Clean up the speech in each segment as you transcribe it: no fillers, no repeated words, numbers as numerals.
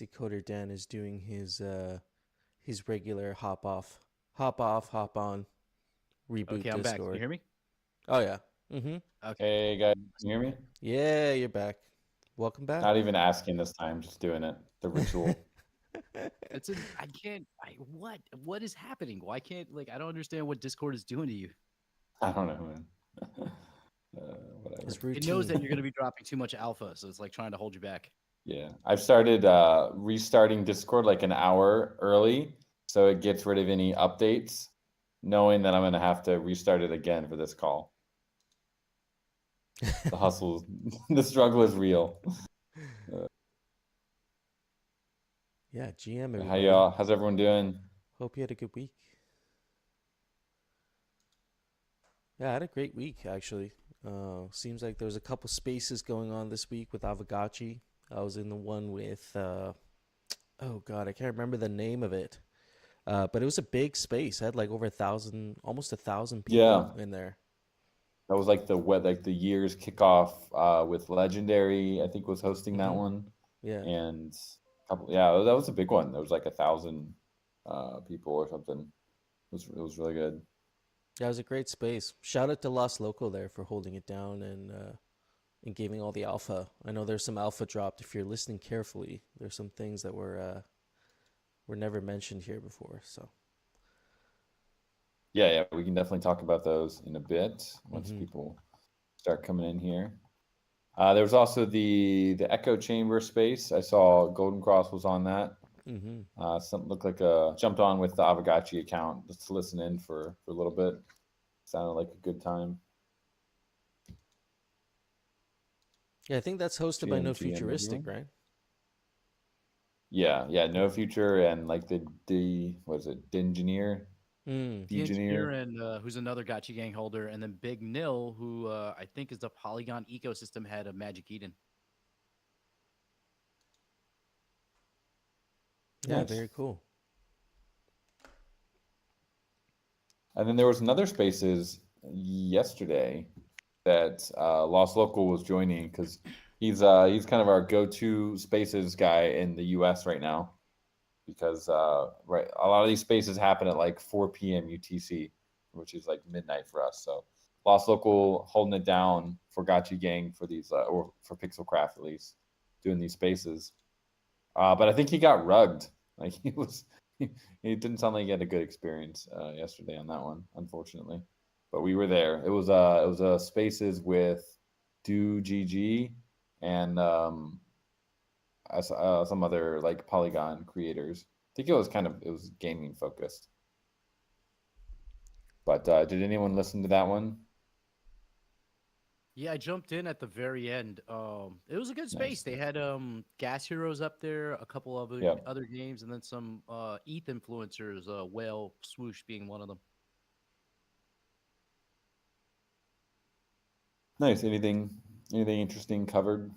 Decoder Dan is doing his regular hop off, hop on, reboot Okay, I'm back. Can you Discord. hear me? Oh yeah. Mm-hmm. Okay. Hey guys, can you hear me? Yeah, you're back. Welcome back. Not even asking this time, just doing it. The ritual. I can't. What is happening? Why can't like I don't understand what Discord is doing to you. I don't know, man. Whatever. His It knows that routine. you're going to be dropping too much alpha, so it's like trying to hold you back. Yeah, I've started restarting Discord like an hour early, so it gets rid of any updates, knowing that I'm gonna have to restart it again for this call. The hustle, the struggle is real. Yeah, GM How everybody. y'all? How's everyone doing? Hope you had a good week. Yeah, I had a great week actually. Seems like there was a couple spaces going on this week with Aavegotchi. I was in the one with oh god, I can't remember the name of it. But it was a big space. It had like over 1,000, almost 1,000 Yeah, people in there. that was like the year's kickoff with Legendary. I think was hosting that Mm-hmm. one, Yeah. and yeah, that was a big one. There was like 1,000 people or something. It was really good. Yeah, it was a great space. Shout out to Lost Local there for holding it down and giving all the alpha. I know there's some alpha dropped. If you're listening carefully, there's some things that were never mentioned here before. So. Yeah, we can definitely talk about those in a bit once Mm-hmm. people start coming in here. There was also the Echo Chamber space. I saw Golden Cross was on that. Mm-hmm. Something looked like jumped on with the Aavegotchi account just to listen in for a little bit. Sounded like a good time. Yeah, I think that's hosted by No GM Futuristic, everyone. right? Yeah, no Yeah. future and like the what is it, Engineer, Mm. The engineer Engineer. and who's another Gotchi gang holder, and then Big Nil, who I think is the Polygon ecosystem head of Magic Eden. Yeah, Nice. very cool. And then there was another spaces yesterday that Lost Local was joining because he's kind of our go-to spaces guy in the U.S. right now because right a lot of these spaces happen at like 4 p.m. UTC, which is like midnight for us. So Lost Local holding it down for Gotchi Gang for these or for Pixelcraft at least doing these spaces. But I think he got rugged. Like he didn't sound like he had a good experience yesterday on that one, unfortunately. But we were there. It was a spaces with Do GG and some other like Polygon creators. I think it was gaming focused. But did anyone listen to that one? Yeah, I jumped in at the very end. It was a good space. Nice. They had Gas Heroes up there, a couple of Yeah. other games, and then some ETH influencers. Whale Swoosh being one of them. Nice. Anything interesting covered?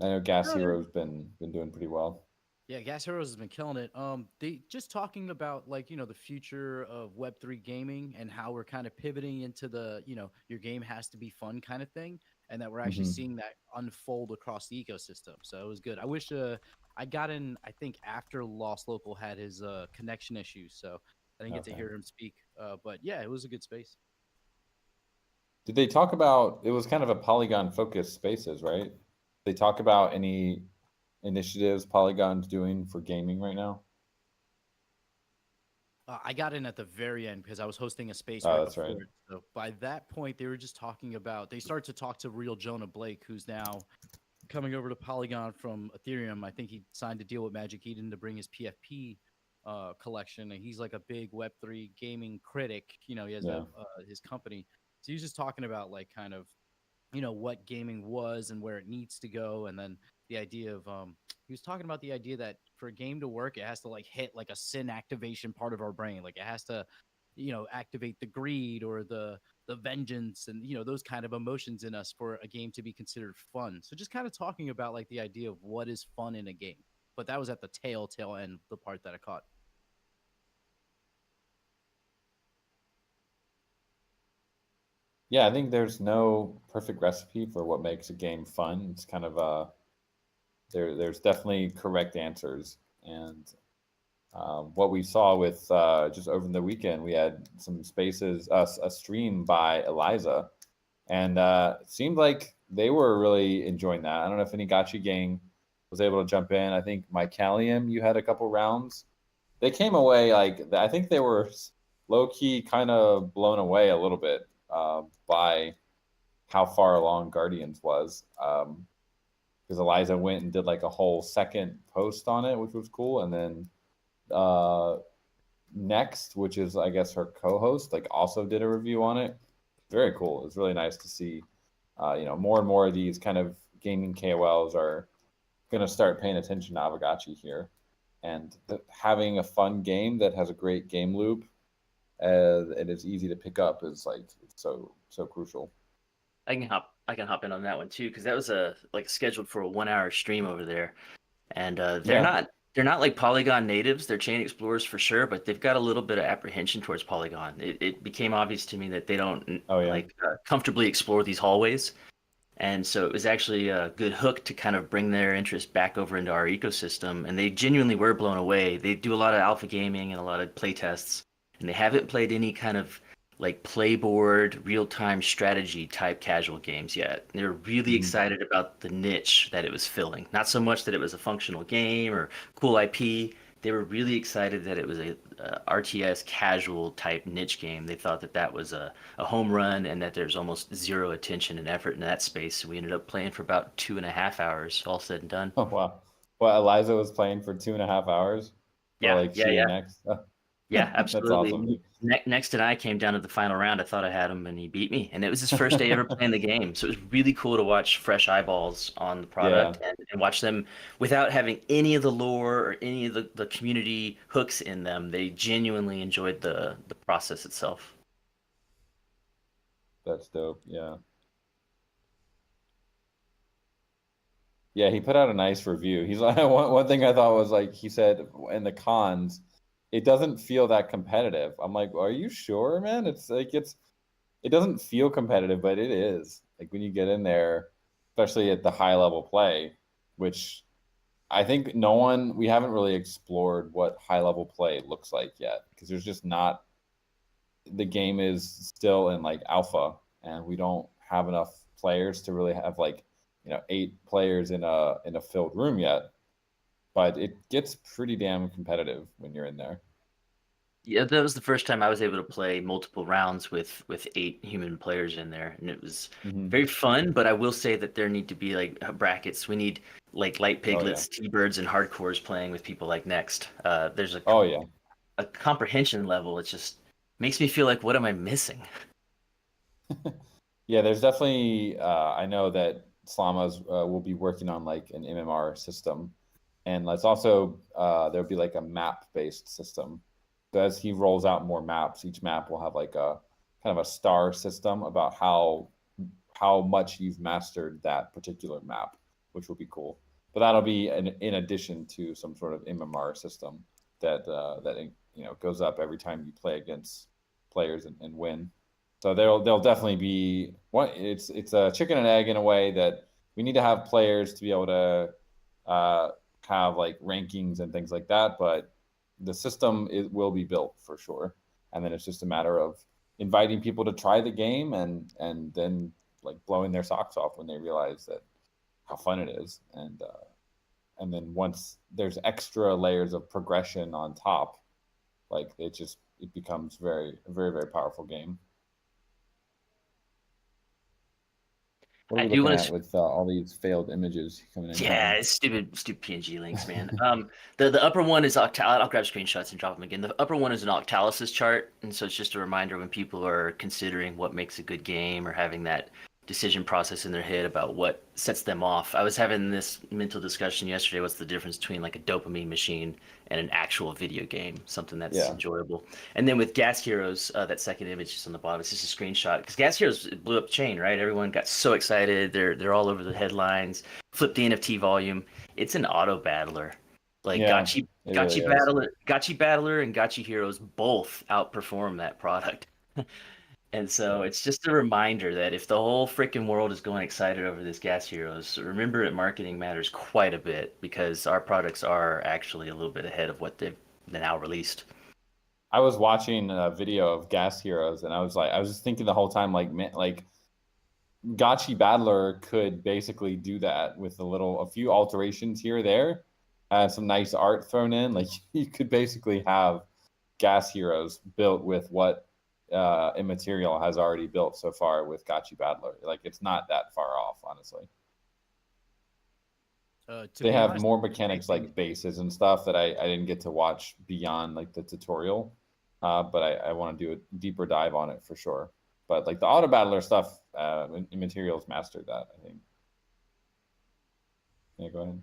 I know Gas No, they're Hero's been doing pretty well. Yeah, Gas Heroes has been killing it. They just talking about like the future of Web3 gaming and how we're kind of pivoting into the your game has to be fun kind of thing, and that we're actually Hmm. seeing that unfold across the ecosystem. So it was good. I wish I got in. I think after Lost Local had his connection issues, so I didn't get to Okay. hear him speak. But yeah, it was a good space. Did they talk about it was kind of a Polygon focused spaces, right? They talk about any initiatives Polygon's doing for gaming right now? I got in at the very end because I was hosting a space Oh, right that's right. before it. So by that point, they were just talking about. They started to talk to real Jonah Blake, who's now coming over to Polygon from Ethereum. I think he signed a deal with Magic Eden to bring his PFP collection, and he's like a big Web3 gaming critic. He has Yeah. his company. So he was just talking about like kind of what gaming was and where it needs to go, and then the idea of he was talking about the idea that for a game to work, it has to like hit like a sin activation part of our brain, like it has to activate the greed or the vengeance and those kind of emotions in us for a game to be considered fun. So just kind of talking about like the idea of what is fun in a game, but that was at the tail end, the part that I caught. Yeah, I think there's no perfect recipe for what makes a game fun. It's kind of there's definitely correct answers. And what we saw with just over the weekend, we had some spaces, a stream by Eliza, and it seemed like they were really enjoying that. I don't know if any Gotchi gang was able to jump in. I think Mycalium, you had a couple rounds. They came away like I think they were low key kind of blown away a little bit by how far along Guardians was. Because Eliza went and did like a whole second post on it, which was cool, and then Next, which is I guess her co-host, like also did a review on it. Very cool. It's really nice to see. More and more of these kind of gaming KOLs are going to start paying attention to Aavegotchi here, and having a fun game that has a great game loop and is easy to pick up is like so crucial. I can hop in on that one too, because that was scheduled for a 1 hour stream over there, and they're not like Polygon natives. They're chain explorers for sure, but they've got a little bit of apprehension towards Polygon. It became obvious to me that they don't comfortably explore these hallways, and so it was actually a good hook to kind of bring their interest back over into our ecosystem. And they genuinely were blown away. They do a lot of alpha gaming and a lot of play tests, and they haven't played any kind of like playboard, real-time strategy type casual games yet. They're really excited about the niche that it was filling. Not so much that it was a functional game or cool IP. They were really excited that it was a RTS casual type niche game. They thought that was a home run, and that there's almost zero attention and effort in that space. So we ended up playing for about 2.5 hours, all said and done. Oh, wow. Well, Eliza was playing for 2.5 hours? Yeah, yeah. Next. Yeah, absolutely. That's awesome. Next and I came down to the final round. I thought I had him, and he beat me. And it was his first day ever playing the game. So it was really cool to watch fresh eyeballs on the product and watch them without having any of the lore or any of the community hooks in them. They genuinely enjoyed the process itself. That's dope. Yeah. Yeah, he put out a nice review. He's like, one thing I thought was like, he said in the cons, it doesn't feel that competitive. I'm like, well, are you sure, man? It's like it doesn't feel competitive, but it is. Like when you get in there, especially at the high level play, which I think we haven't really explored what high level play looks like yet, because there's just not. The game is still in like alpha, and we don't have enough players to really have 8 players in a filled room yet. But it gets pretty damn competitive when you're in there. Yeah, that was the first time I was able to play multiple rounds with 8 human players in there, and it was very fun. But I will say that there need to be like brackets. We need like light piglets, T-birds, and hardcores playing with people like Next. There's a comprehension level. It just makes me feel like, what am I missing? Yeah, there's definitely. I know that Slama's will be working on like an MMR system. And let's also there'll be like a map-based system. So as he rolls out more maps, each map will have like a kind of a star system about how much you've mastered that particular map, which will be cool. But that'll be in addition to some sort of MMR system that goes up every time you play against players and win. So there'll definitely be one. It's a chicken and egg in a way that we need to have players to be able to have like rankings and things like that, but the system will be built for sure, and then it's just a matter of inviting people to try the game and then like blowing their socks off when they realize that how fun it is, and then once there's extra layers of progression on top, like it becomes a very very powerful game. What are we looking at with all these failed images coming in? Yeah, it's stupid PNG links, man. The upper one is I'll grab screenshots and drop them again. The upper one is an Octalysis chart, and so it's just a reminder when people are considering what makes a good game or having that decision process in their head about what sets them off. I was having this mental discussion yesterday. What's the difference between like a dopamine machine and an actual video game, something that's enjoyable? And then with Gas Heroes, that second image is on the bottom. It's just a screenshot because Gas Heroes blew up the chain, right? Everyone got so excited. They're all over the headlines. Flip the NFT volume. It's an auto battler. Like Gotchi Battler and Gotchi Heroes both outperform that product. And so it's just a reminder that if the whole freaking world is going excited over this Gas Heroes, remember that marketing matters quite a bit because our products are actually a little bit ahead of what they've now released. I was watching a video of Gas Heroes, and I was just thinking the whole time, like, man, like Gotchi Battler could basically do that with a few alterations here or there, some nice art thrown in. Like you could basically have Gas Heroes built with what Immaterial has already built so far with Gotchi Battler. Like it's not that far off, honestly. They have honest, more mechanics like bases and stuff that I didn't get to watch beyond like the tutorial, but I want to do a deeper dive on it for sure. But like the auto battler stuff, Immaterial's mastered that, I think. Yeah, go ahead.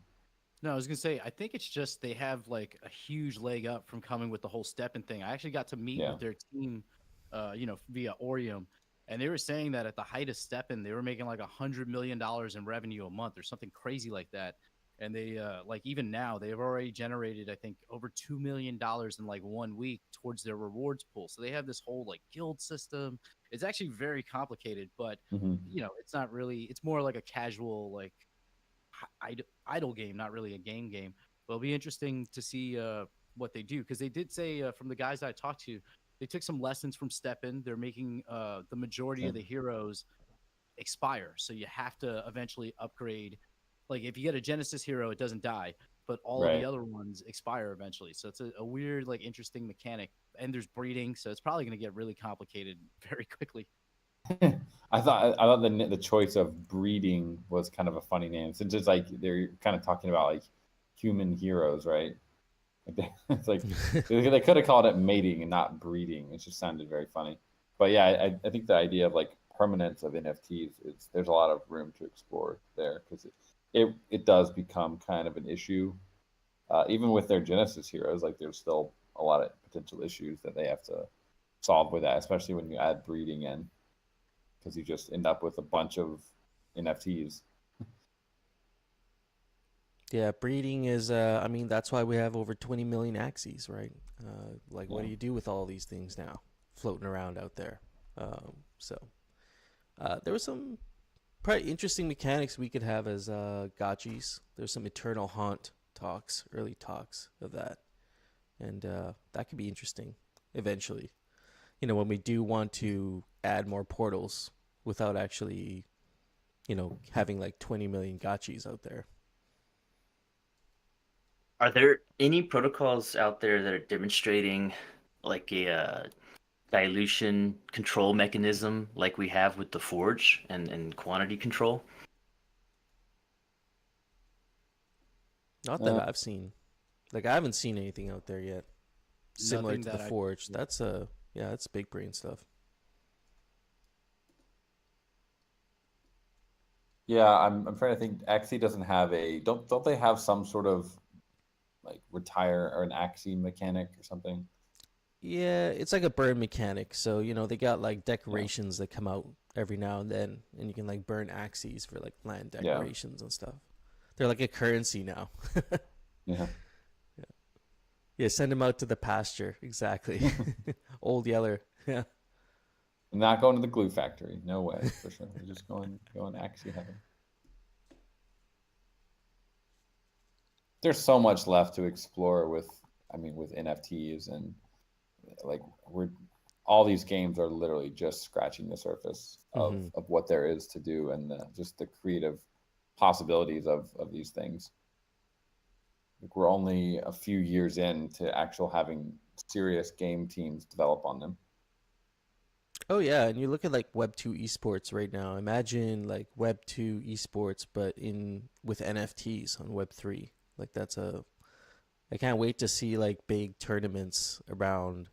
No, I was gonna say, I think it's just they have like a huge leg up from coming with the whole stepping thing. I actually got to meet with their team, via Orium, and they were saying that at the height of stepping, they were making like $100 million in revenue a month or something crazy like that. And they like even now they've already generated, I think, over $2 million in like 1 week towards their rewards pool. So they have this whole like guild system. It's actually very complicated, but it's not really. It's more like a casual like idle game, not really a game. But it'll be interesting to see what they do because they did say from the guys I talked to, they took some lessons from Steppen. They're making the majority of the heroes expire, so you have to eventually upgrade. Like if you get a Genesis hero, it doesn't die, but all of the other ones expire eventually. So it's a weird, like, interesting mechanic. And there's breeding, so it's probably going to get really complicated very quickly. I thought the choice of breeding was kind of a funny name since it's like they're kind of talking about like human heroes, right? It's like they could have called it mating and not breeding. It just sounded very funny. But yeah, I think the idea of like permanence of NFTs there's a lot of room to explore there because it does become kind of an issue. Even with their Genesis heroes, like there's still a lot of potential issues that they have to solve with that, especially when you add breeding in, because you just end up with a bunch of NFTs. Yeah, breeding is. I mean, that's why we have over 20 million axes, right? What do you do with all these things now floating around out there? There was some probably interesting mechanics we could have as gotchis. There's some Eternal Haunt early talks of that, and that could be interesting eventually. When we do want to add more portals without actually, having like 20 million gotchis out there. Are there any protocols out there that are demonstrating like a dilution control mechanism like we have with the Forge and quantity control? Not that I've seen. Like I haven't seen anything out there yet similar to the Forge. That's that's big brain stuff. Yeah, I'm trying to think. Axie doesn't have don't they have some sort of like retire or an Axie mechanic or something? Yeah, it's like a burn mechanic. So, they got like decorations that come out every now and then, and you can like burn axes for like land decorations and stuff. They're like a currency now. Yeah. Yeah, send them out to the pasture. Exactly. Old Yeller. Yeah. I'm not going to the glue factory. No way, for sure. We're just going Axie heaven. There's so much left to explore with NFTs and like all these games are literally just scratching the surface of what there is to do and just the creative possibilities of these things. Like we're only a few years into actual having serious game teams develop on them. Oh yeah, and you look at like Web2 esports right now. Imagine like Web2 esports, but with NFTs on Web3. Like I can't wait to see like big tournaments around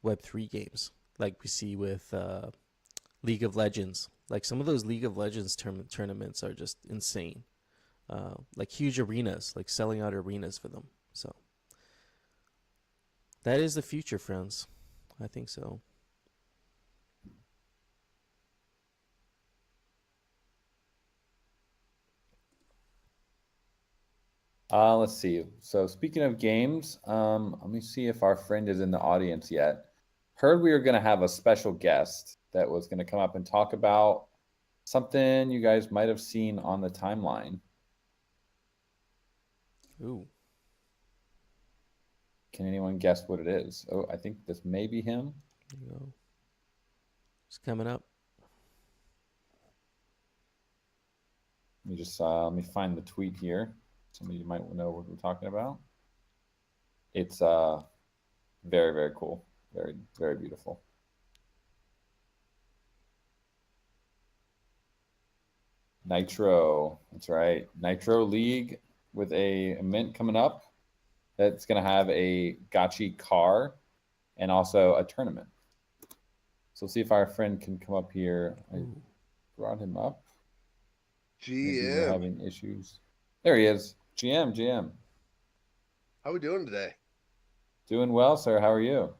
Web3 games, like we see with League of Legends. Like some of those League of Legends tournaments are just insane. Like huge arenas, like selling out arenas for them. So that is the future, friends. I think so. Let's see. So speaking of games, let me see if our friend is in the audience yet. heard we were going to have a special guest that was going to come up and talk about something you guys might have seen on the timeline. Ooh. Can anyone guess what it is? Oh, I think this may be him. There you go. It's coming up. Let me find the tweet here. Some of you might know what we're talking about. It's very, very cool. Very, very beautiful. Nitro. That's right. Nitro League with a mint coming up. That's going to have a Gotchi car and also a tournament. So let's see if our friend can come up here. I brought him up. Maybe we're having issues. There he is. GM. How we doing today? Doing well, sir. How are you?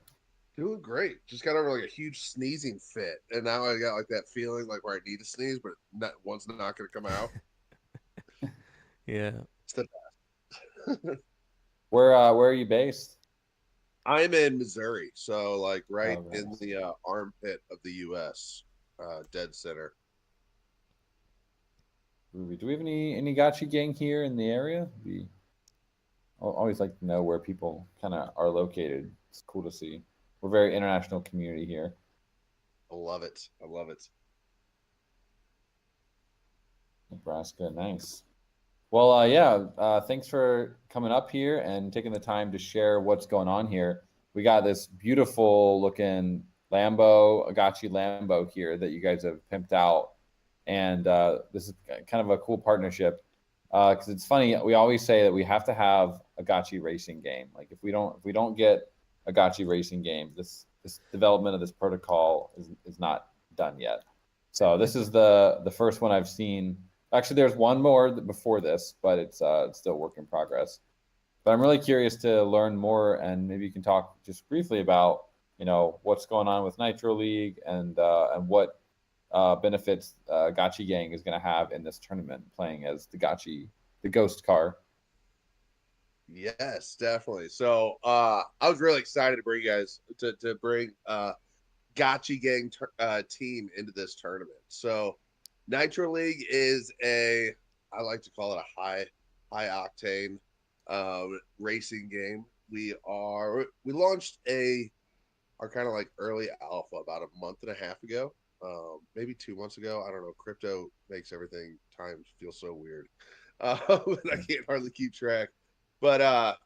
Doing great. Just got over like a huge sneezing fit, and now I got like that feeling like where I need to sneeze, but one's not going to come out. Yeah. It's the best. Where are you based? I'm in Missouri, so like right Oh, in nice. the armpit of the U.S., dead center. Do we have any Gotchi gang here in the area? We always like to know where people kind of are located. It's cool to see. We're a very international community here. I love it. I love it. Nebraska, nice. Well, yeah, thanks for coming up here and taking the time to share what's going on here. We got this beautiful looking Lambo, a Gotchi Lambo here that you guys have pimped out. And this is kind of a cool partnership because it's funny. We always say that we have to have a Gotchi racing game. Like if we don't get a Gotchi racing game, this development of this protocol is not done yet. So this is the first one I've seen. Actually, there's one more before this, but it's still work in progress. But I'm really curious to learn more, and maybe you can talk just briefly about what's going on with Nitro League and what benefits Gotchi Gang is going to have in this tournament, playing as the ghost car. Yes, definitely. So I was really excited to bring you guys to bring Gotchi Gang team into this tournament. So Nitro League is I like to call it a high octane racing game. We launched our kind of like early alpha about a month and a half ago, maybe 2 months ago. I don't know. Crypto makes everything times feel so weird. And I can't hardly keep track. But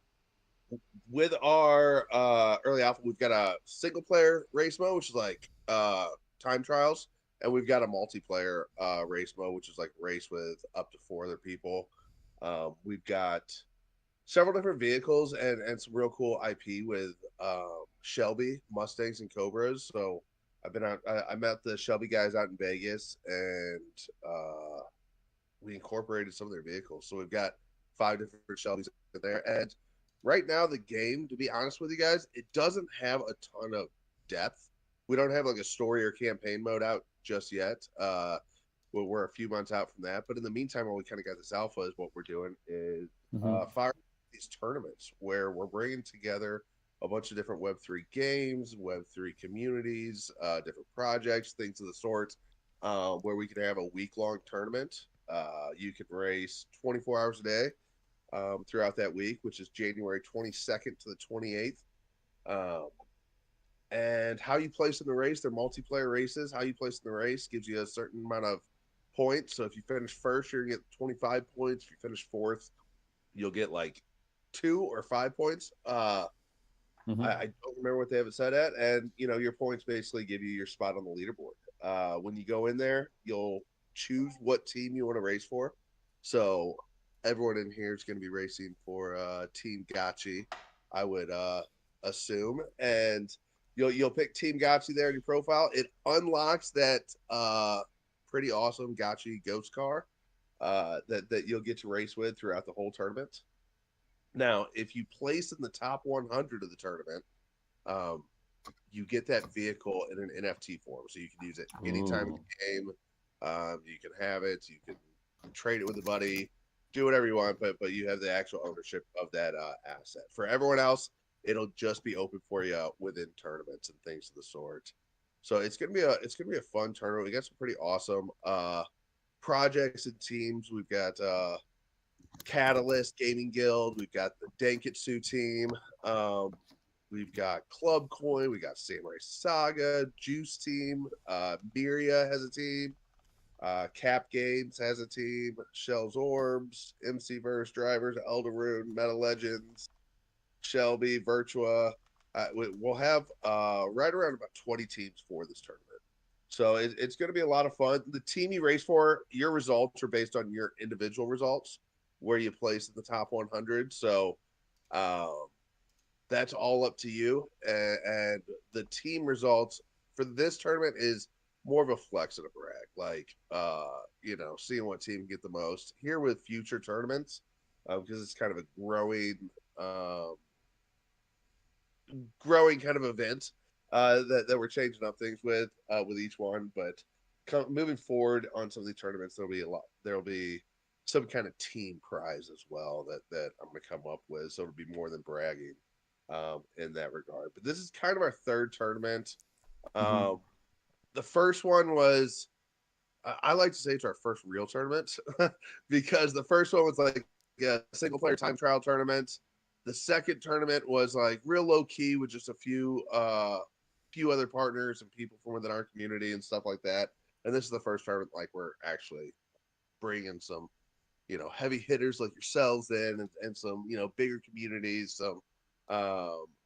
with our early alpha, we've got a single player race mode, which is like time trials, and we've got a multiplayer race mode, which is like race with up to 4 other people. We've got several different vehicles and some real cool IP with Shelby Mustangs and Cobras. So I met the Shelby guys out in Vegas, and we incorporated some of their vehicles. So we've got 5 different Shelbys in there. And right now, the game, to be honest with you guys, it doesn't have a ton of depth. We don't have like a story or campaign mode out just yet. We're a few months out from that. But in the meantime, while we kind of got this alpha, is what we're doing is fire these tournaments where we're bringing together a bunch of different Web3 games, Web3 communities, different projects, things of the sort, where we can have a week-long tournament. You can race 24 hours a day throughout that week, which is January 22nd to the 28th. And how you place in the race, they're multiplayer races. How you place in the race gives you a certain amount of points. So if you finish first, you're going to get 25 points. If you finish fourth, you'll get like 2 or 5 points. I don't remember what they have it set at. And, your points basically give you your spot on the leaderboard. When you go in there, you'll choose what team you want to race for. So everyone in here is going to be racing for Team Gotchi, I would assume. And you'll pick Team Gotchi there in your profile. It unlocks that pretty awesome Gotchi ghost car that you'll get to race with throughout the whole tournament. Now, if you place in the top 100 of the tournament, you get that vehicle in an NFT form. So you can use it anytime in the game. You can have it. You can trade it with a buddy. Do whatever you want, but you have the actual ownership of that asset. For everyone else, it'll just be open for you within tournaments and things of the sort. So it's gonna be a fun tournament. We got some pretty awesome projects and teams. We've got Catalyst Gaming Guild. We've got the Danketsu team. We've got Club Coin. We got Samurai Saga, Juice team. Miria has a team. Cap Games has a team. Shell's Orbs, MC Verse Drivers, Elderune, Meta Legends, Shelby, Virtua. We'll have right around about 20 teams for this tournament. So it's going to be a lot of fun. The team you race for, your results are based on your individual results, where you place in the top 100. So that's all up to you. And the team results for this tournament is more of a flex and a brag. Like, seeing what team can get the most. Here with future tournaments, because it's kind of a growing kind of event that we're changing up things with each one. But moving forward on some of these tournaments, there'll be some kind of team prize as well that I'm going to come up with. So it'll be more than bragging in that regard. But this is kind of our third tournament. The first one was, I like to say it's our first real tournament because the first one was like a single player time trial tournament. The second tournament was like real low key with just a few other partners and people from within our community and stuff like that. And this is the first tournament like we're actually bringing some, heavy hitters like yourselves in and some, bigger communities, some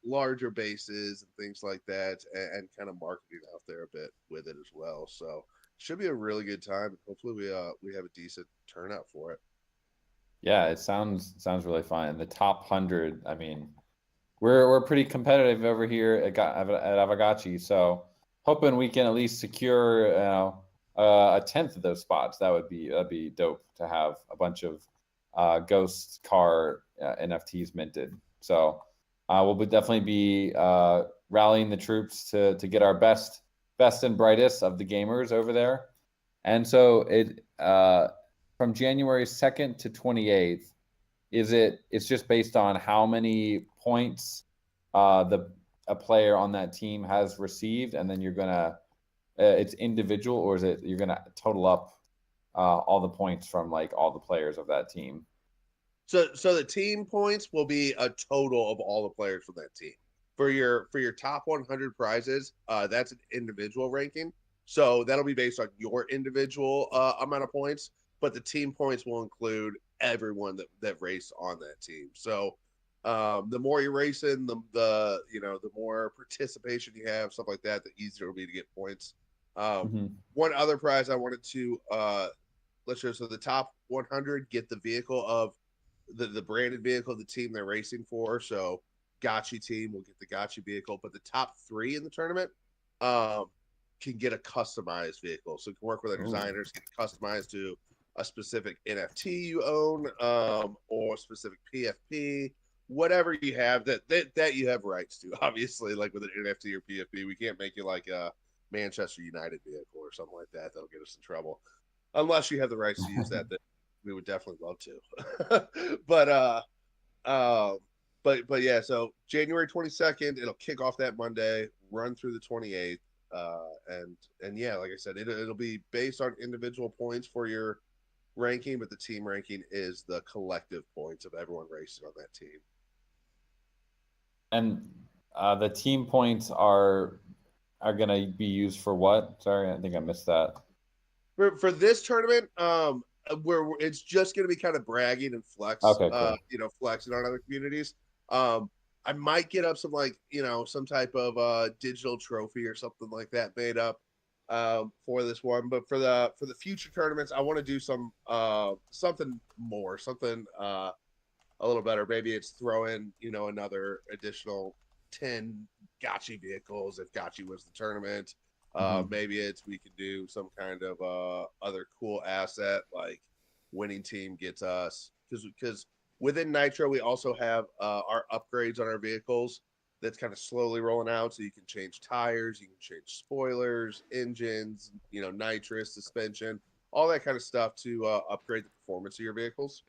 larger bases and things like that, and kind of marketing out there a bit with it as well. So should be a really good time. Hopefully we have a decent turnout for it. Yeah, it sounds really fun. And the top 100, I mean, we're pretty competitive over here at Aavegotchi. So hoping we can at least secure a 10th of those spots. That'd be dope to have a bunch of ghost car NFTs minted. So we'll definitely be rallying the troops to get our best and brightest of the gamers over there. And so it from January 2nd to 28th, it's just based on how many points a player on that team has received, and then you're gonna it's individual, or is it you're gonna total up all the points from like all the players of that team? So the team points will be a total of all the players from that team. For your top 100 prizes, that's an individual ranking. So that'll be based on your individual amount of points, but the team points will include everyone that raced on that team. So the more you're racing, the more participation you have, stuff like that, the easier it'll be to get points. One other prize I wanted to let's show. So the top 100 get the vehicle of the branded vehicle of the team they're racing for. So Gotchi team will get the Gotchi vehicle, but the top 3 in the tournament can get a customized vehicle. So you can work with our designers, get it customized to a specific NFT you own, or a specific PFP, whatever you have that you have rights to. Obviously, like with an NFT or PFP, we can't make you like a Manchester United vehicle or something like that. That'll get us in trouble. Unless you have the rights to use that we would definitely love to. But yeah, so January 22nd, it'll kick off that Monday, run through the 28th. And yeah, like I said, it'll be based on individual points for your ranking, but the team ranking is the collective points of everyone racing on that team. And the team points are going to be used for what? Sorry, I think I missed that. For this tournament, where it's just going to be kind of bragging and flex, okay, cool. Flexing on other communities. I might get up some some type of digital trophy or something like that made up for this one. But for the future tournaments, I want to do something more, something a little better. Maybe it's throw in another additional 10 Gotchi vehicles if Gotchi wins the tournament. Maybe we can do some kind of other cool asset like winning team gets us, because within Nitro we also have our upgrades on our vehicles that's kind of slowly rolling out. So you can change tires, you can change spoilers, engines, nitrous, suspension, all that kind of stuff to upgrade the performance of your vehicles.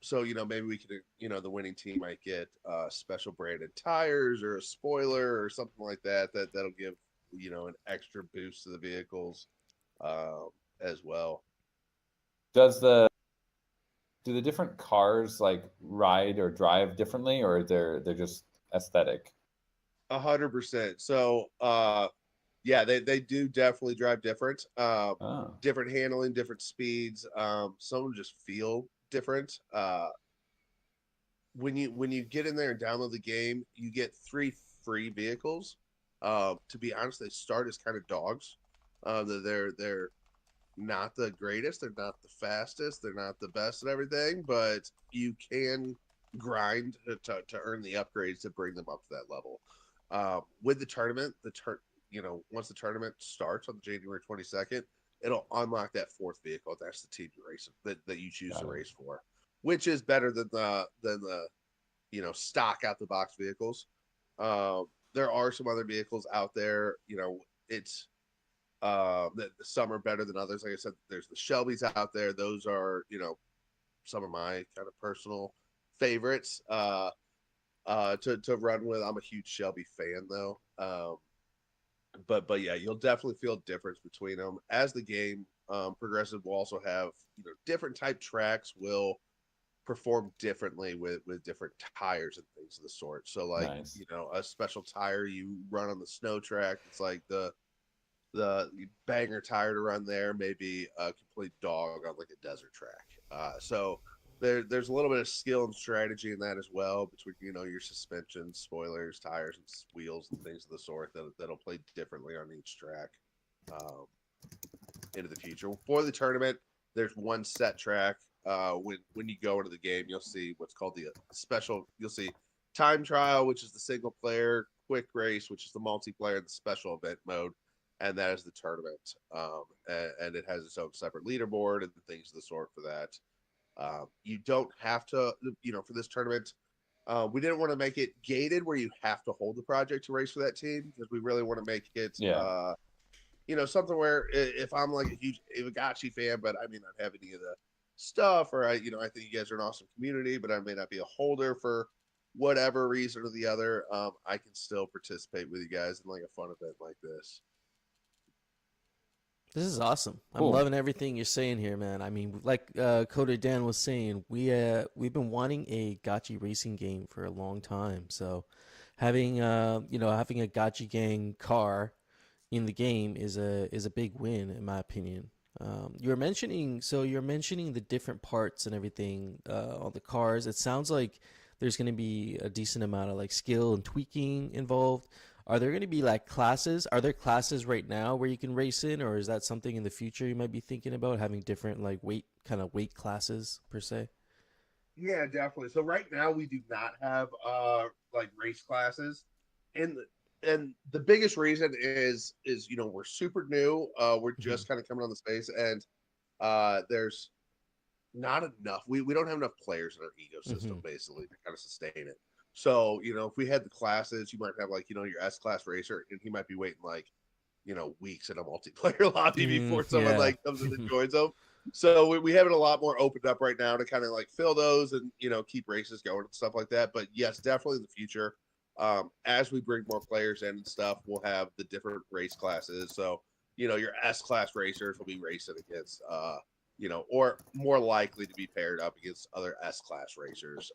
so maybe we could the winning team might get special branded tires or a spoiler or something like that'll give an extra boost to the vehicles as well. Do the different cars like ride or drive differently, or they're just aesthetic? 100%. So yeah, they do definitely drive different. Oh, Different handling, different speeds. Some of them just feel different. When you get in there and download the game, you get 3 free vehicles. To be honest, they start as kind of dogs. They're not the greatest, they're not the fastest, they're not the best at everything, but you can grind to earn the upgrades to bring them up to that level. With the tournament, once the tournament starts on January 22nd, it'll unlock that 4th vehicle. That's the team you race that you choose to race for, which is better than the stock out the box vehicles. There are some other vehicles out there. It's that some are better than others. Like I said, there's the Shelbys out there. Those are some of my kind of personal favorites to run with. I'm a huge Shelby fan though. But yeah, you'll definitely feel a difference between them as the game progresses. Will also have different type tracks will perform differently with different tires and things of the sort. So like nice. a special tire you run on the snow track, it's like the banger tire to run there, maybe a complete dog on like a desert track. So there's a little bit of skill and strategy in that as well, between your suspension, spoilers, tires, and wheels and things of the sort that'll play differently on each track into the future. For the tournament, there's one set track. When you go into the game, you'll see what's called the special. You'll see time trial, which is the single player, quick race, which is the multiplayer, and the special event mode, and that is the tournament. And it has its own separate leaderboard and things of the sort for that. You don't have to, for this tournament. We didn't want to make it gated where you have to hold the project to race for that team, because we really want to make it, something where if I'm like a huge Aavegotchi fan, but I may not have any of the stuff, or I think you guys are an awesome community, but I may not be a holder for whatever reason or the other, I can still participate with you guys in like a fun event like this. This is awesome. Cool. I'm loving everything you're saying here, man. I mean, like Coder Dan was saying, we've been wanting a Gotchi racing game for a long time. So having having a Gotchi gang car in the game is a big win in my opinion. You're mentioning the different parts and everything on the cars. It sounds like there's going to be a decent amount of like skill and tweaking involved. Are there going to be like classes? Are there classes right now where you can race in, or is that something in the future you might be thinking about, having different like weight classes per se? Yeah, definitely. So right now we do not have like race classes, and the biggest reason is we're super new. We're just kind of coming on the space, and there's not enough. We don't have enough players in our ecosystem basically to kind of sustain it. So if we had the classes, you might have like your S class racer, and he might be waiting like weeks in a multiplayer lobby before someone like comes in and joins them. So we have it a lot more opened up right now to kind of like fill those and keep races going and stuff like that. But yes, definitely in the future, as we bring more players in and stuff, we'll have the different race classes. So your S class racers will be racing against or more likely to be paired up against other S class racers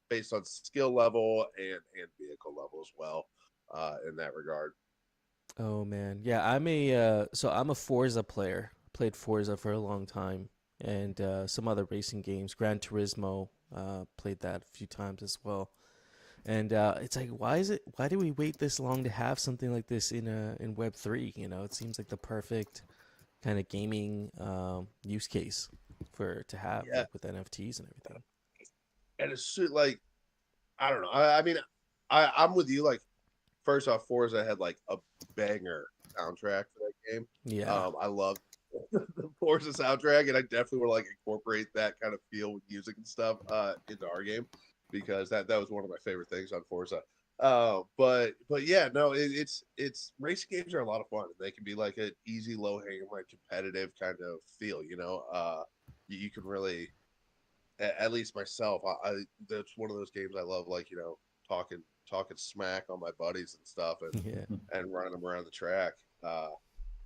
based on skill level and vehicle level as well in that regard. Oh man, yeah, I'm a Forza player. Played Forza for a long time, and some other racing games, Gran Turismo. Played that a few times as well. And it's like, why do we wait this long to have something like this in Web3? It seems like the perfect kind of gaming use case to have like, with NFTs and everything. And it's like, I don't know. I mean, I'm with you. Like, first off, Forza had like a banger soundtrack for that game. Yeah. I love the Forza soundtrack, and I definitely would like incorporate that kind of feel with music and stuff into our game, because that was one of my favorite things on Forza. But yeah, no, it's racing games are a lot of fun. They can be like an easy, low hanging, like competitive kind of feel. You can really, at least myself, I that's one of those games I love, like, you know, talking smack on my buddies and stuff, Yeah. and running them around the track.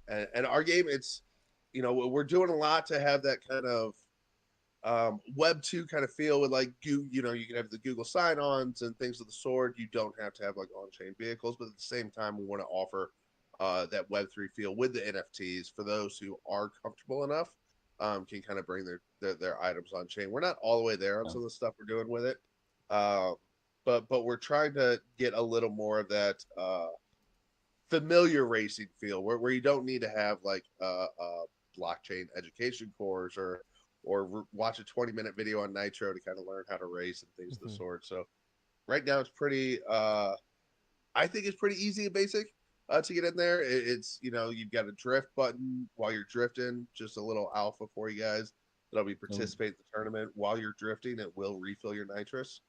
And our game, it's, you know, we're doing a lot to have that kind of Web 2 kind of feel with, like, you know, you can have the Google sign-ons and things of the sort. You don't have to have like on-chain vehicles, but at the same time, we want to offer that Web 3 feel with the NFTs for those who are comfortable enough, can kind of bring their items on chain. We're not all the way there on some of the stuff we're doing with it, but we're trying to get a little more of that familiar racing feel, where you don't need to have like blockchain education course, or watch a 20-minute video on Nitro to kind of learn how to race and things of the sort. So right now it's pretty, I think it's pretty easy and basic to get in there. It's, you know, you've got a drift button while you're drifting, just a little alpha for you guys that'll be participate in the tournament. While you're drifting, it will refill your nitrous.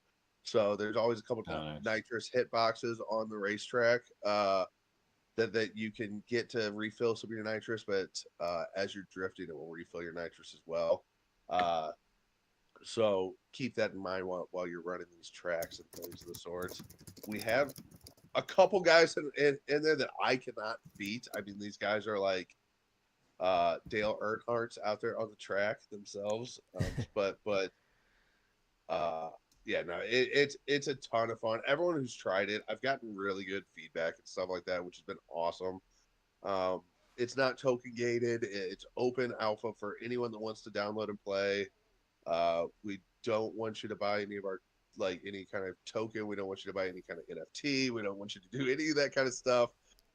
So there's always a couple of nitrous hit boxes on the racetrack that you can get to refill some of your nitrous, but as you're drifting, it will refill your nitrous as well. So keep that in mind while you're running these tracks and things of the sorts. We have a couple guys in there that I cannot beat. I mean, these guys are like Dale Earnhardt's out there on the track themselves. But yeah, no, it's a ton of fun. Everyone who's tried it, I've gotten really good feedback and stuff like that, which has been awesome. It's not token gated. It's open alpha for anyone that wants to download and play. We don't want you to buy any of our, like, any kind of token. We don't want you to buy any kind of NFT. We don't want you to do any of that kind of stuff.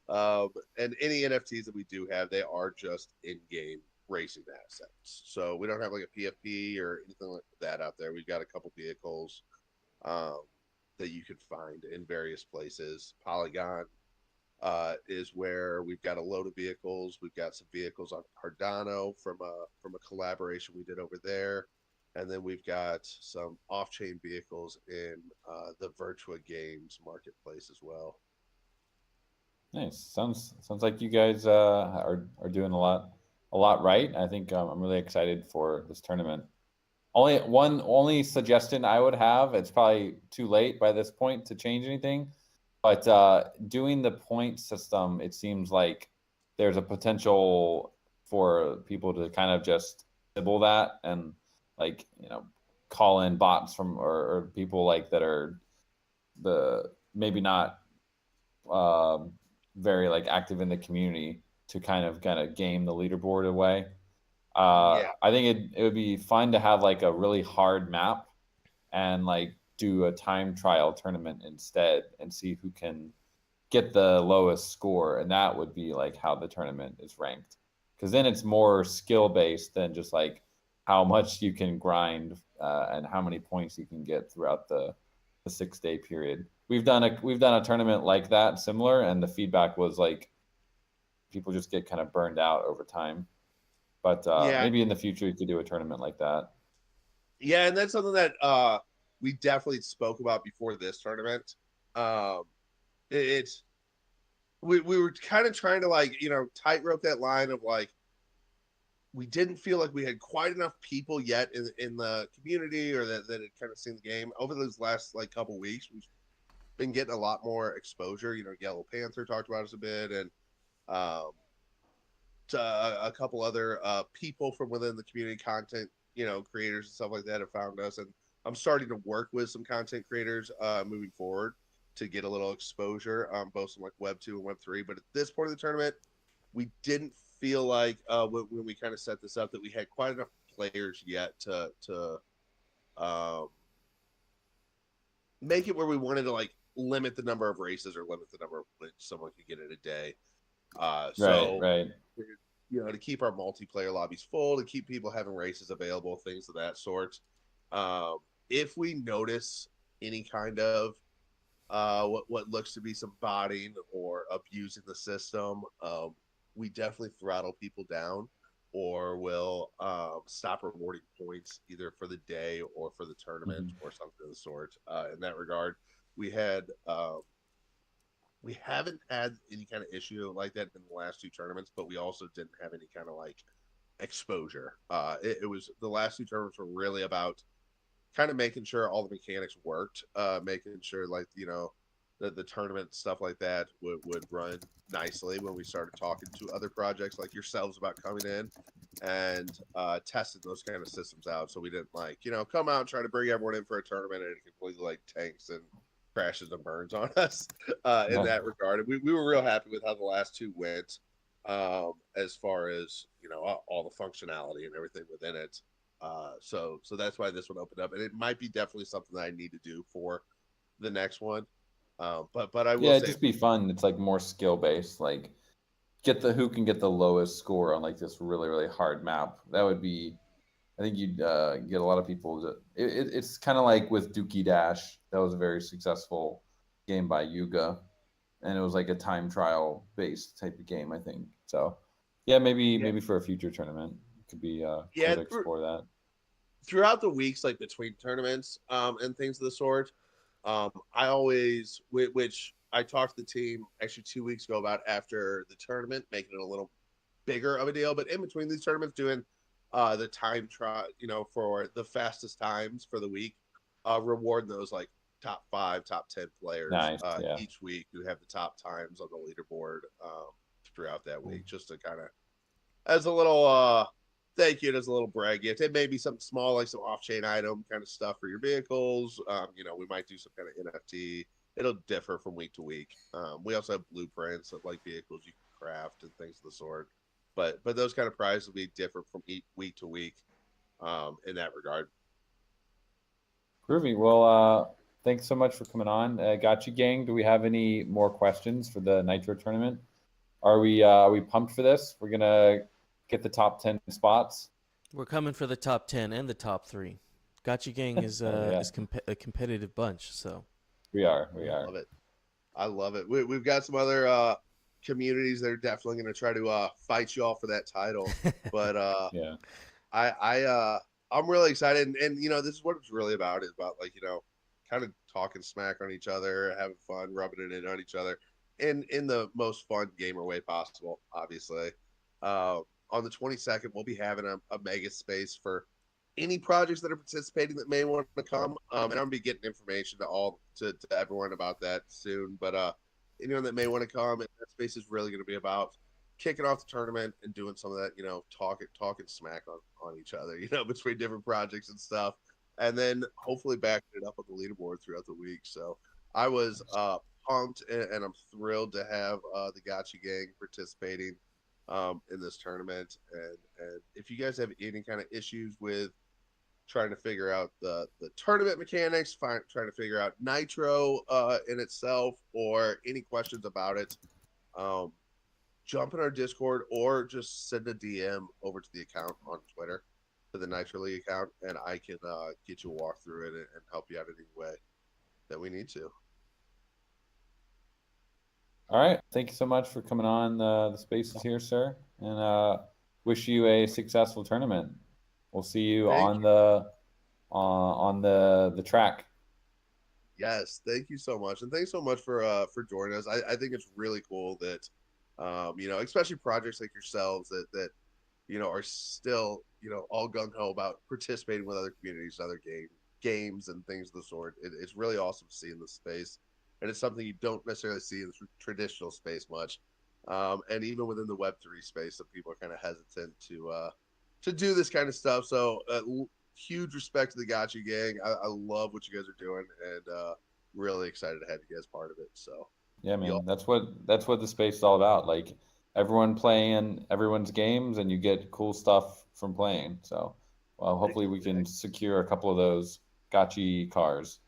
And any NFTs that we do have, they are just in-game racing assets. So we don't have like a PFP or anything like that out there. We've got a couple vehicles that you could find in various places. Polygon is where we've got a load of vehicles. We've got some vehicles on Cardano from a collaboration we did over there. And then we've got some off-chain vehicles in the Virtua Games marketplace as well. Nice. Sounds like you guys are doing a lot right. I think I'm really excited for this tournament. Only suggestion I would have, it's probably too late by this point to change anything, but doing the point system, it seems like there's a potential for people to kind of just nibble that and, like, you know, call in bots from or people like that are the maybe not very like active in the community to kind of game the leaderboard away. Yeah. I think it would be fun to have like a really hard map and like do a time trial tournament instead and see who can get the lowest score, and that would be like how the tournament is ranked, because then it's more skill based than just like how much you can grind and how many points you can get throughout the 6-day period. We've done a tournament like that, similar, and the feedback was like people just get kind of burned out over time. But maybe in the future you could do a tournament like that. Yeah, and that's something that we definitely spoke about before this tournament. We were kind of trying to, like, you know, tightrope that line of like, we didn't feel like we had quite enough people yet in the community, or that had kind of seen the game over those last like couple weeks. We've been getting a lot more exposure. You know, Yellow Panther talked about us a bit, and a couple other people from within the community, content, you know, creators and stuff like that, have found us. And I'm starting to work with some content creators moving forward to get a little exposure, both from like Web 2 and Web 3. But at this point of the tournament, we didn't feel like when we kind of set this up that we had quite enough players yet to make it where we wanted to like limit the number of races or limit the number of points someone could get in a day. Right. You know, to keep our multiplayer lobbies full, to keep people having races available, things of that sort. If we notice any kind of what looks to be some botting or abusing the system, we definitely throttle people down, or will stop rewarding points either for the day or for the tournament or something of the sort. In that regard, we haven't had any kind of issue like that in the last 2 tournaments, but we also didn't have any kind of like exposure. It was, the last 2 tournaments were really about kind of making sure all the mechanics worked, making sure like the tournament stuff like that would run nicely when we started talking to other projects like yourselves about coming in and testing those kind of systems out. So we didn't like come out and try to bring everyone in for a tournament and it completely like tanks and crashes and burns on us in that regard. And we were real happy with how the last two went, as far as all the functionality and everything within it. So that's why this one opened up, and it might be definitely something that I need to do for the next one. But I will Yeah, say, it'd just be fun. It's like more skill based. Like who can get the lowest score on like this really really hard map. That would be. I think you'd get a lot of people. It's kind of like with Dookie Dash. That was a very successful game by Yuga, and it was like a time trial based type of game. I think so. Yeah, maybe for a future tournament, it could be cool to explore that. Throughout the weeks, like between tournaments and things of the sort, I always, which I talked to the team actually 2 weeks ago about after the tournament, making it a little bigger of a deal. But in between these tournaments, doing the time trial, for the fastest times for the week, reward those like top 5, top 10 players Nice, yeah. each week who have the top times on the leaderboard throughout that week, just to kind of as a little thank you, and as a little brag gift. It may be something small like some off-chain item kind of stuff for your vehicles. We might do some kind of NFT. It'll differ from week to week. We also have blueprints of like vehicles you can craft and things of the sort. But those kind of prizes will be different from week to week in that regard. Groovy. Well, thanks so much for coming on. Gotchi Gang, do we have any more questions for the Nitro tournament? Are we pumped for this? We're gonna get the top 10 spots. We're coming for the top 10 and the top 3. Gotchi Gang is Yeah. a competitive bunch, so We are. I love it. We've got some other communities that are definitely going to try to fight you all for that title. But Yeah. I'm really excited, and this is what it's really about. Is about like kind of talking smack on each other, having fun, rubbing it in on each other, in the most fun gamer way possible. Obviously, on the 22nd, we'll be having a mega space for any projects that are participating that may want to come. And I'm gonna be getting information to everyone about that soon. But anyone that may want to come, and that space is really going to be about kicking off the tournament and doing some of that, talking smack on each other, between different projects and stuff, and then hopefully backing it up on the leaderboard throughout the week. So I was pumped, and I'm thrilled to have the Gotchi Gang participating in this tournament. And if you guys have any kind of issues with trying to figure out the tournament mechanics, trying to figure out Nitro in itself, or any questions about it, jump in our Discord or just send a DM over to the account on Twitter, to the Nitro League account, and I can get you a walk through it and help you out in any way that we need to. All right. Thank you so much for coming on the spaces here, sir, and wish you a successful tournament. We'll see you on the track. Yes, thank you so much, and thanks so much for joining us. I think it's really cool that especially projects like yourselves that are still all gung ho about participating with other communities, other games and things of the sort. It's really awesome to see in this space, and it's something you don't necessarily see in the traditional space much. And even within the Web3 space, some people are kind of hesitant to do this kind of stuff. So huge respect to the Gotchi Gang. I love what you guys are doing, and really excited to have you guys part of it. So yeah, man, that's what the space is all about. Like everyone playing everyone's games, and you get cool stuff from playing. So, well, hopefully we can secure a couple of those Gotchi cars.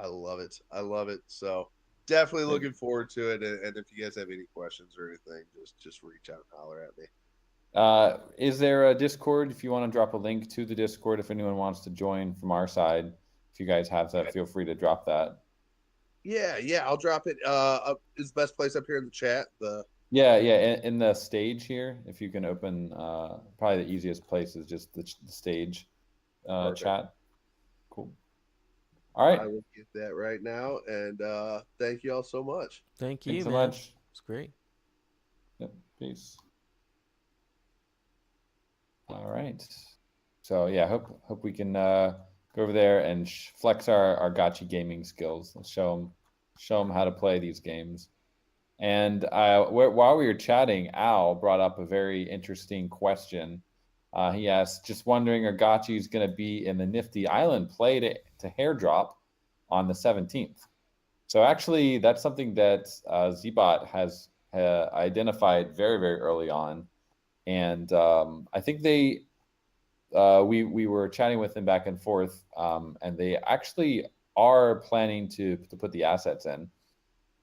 I love it. So definitely looking forward to it. And if you guys have any questions or anything, just reach out and holler at me. Is there a Discord? If you want to drop a link to the Discord, if anyone wants to join from our side, if you guys have that, feel free to drop that. Yeah, I'll drop it. Is the best place up here in the chat. Yeah, in the stage here, if you can open, probably the easiest place is just the stage chat. Cool. All right. I will get that right now, and thank you all so much. Thank you, Thanks so man. much. It's great. Yep. Peace. All right. So yeah, hope we can go go over there and flex our Gotchi gaming skills. Let's show them how to play these games. And while we were chatting, Al brought up a very interesting question. He asked, just wondering, are Gotchis going to be in the Nifty Island play to hairdrop on the 17th? So actually, that's something that Zbot has identified very, very early on. And I think we were chatting with them back and forth, and they actually are planning to put the assets in.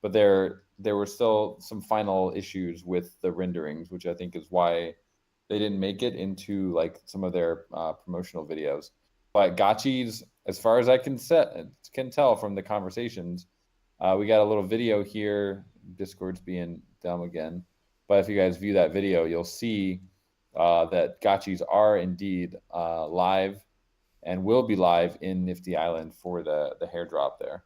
But there were still some final issues with the renderings, which I think is why they didn't make it into like some of their promotional videos. But Gotchis, as far as I can tell from the conversations, we got a little video here. Discord's being dumb again. But if you guys view that video, you'll see that Gotchis are indeed live and will be live in Nifty Island for the hairdrop there.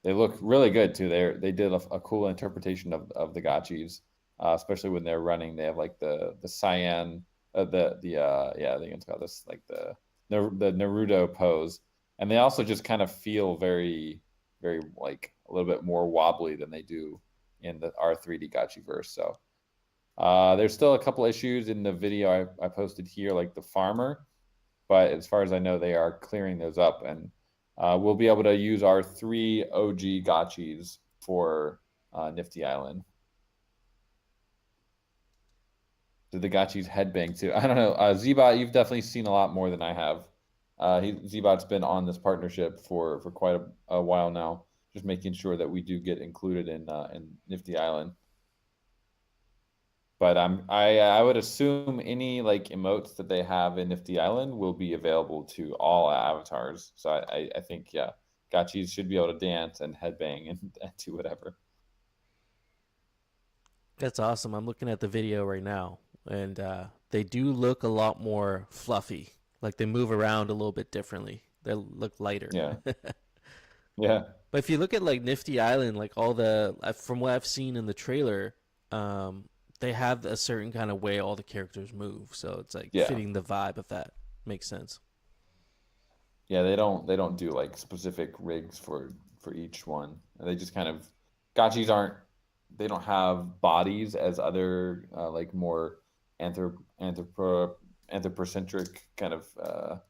They look really good too. They did a cool interpretation of the Gotchis, especially when they're running. They have like the cyan, I think it's called this like the Naruto pose, and they also just kind of feel very, very like a little bit more wobbly than they do in the R3D Gotchiverse. So there's still a couple issues in the video I posted here, like the farmer, but as far as I know, they are clearing those up, and we'll be able to use our 3 OG Gotchis for Nifty Island. Did the Gotchis headbang too? I don't know. Zbot, you've definitely seen a lot more than I have. Zbot's been on this partnership for quite a while now, just making sure that we do get included in Nifty Island. But I would assume any like emotes that they have in Nifty Island will be available to all avatars. So I think, yeah, Gotchis should be able to dance and headbang and do whatever. That's awesome. I'm looking at the video right now, and they do look a lot more fluffy. Like they move around a little bit differently. They look lighter. Yeah. Yeah. But if you look at like Nifty Island, like all the from what I've seen in the trailer, they have a certain kind of way all the characters move, so it's like fitting the vibe of that. Makes sense. Yeah, they don't do like specific rigs for each one. They just kind of Gotchis they don't have bodies as other like more anthropocentric kind of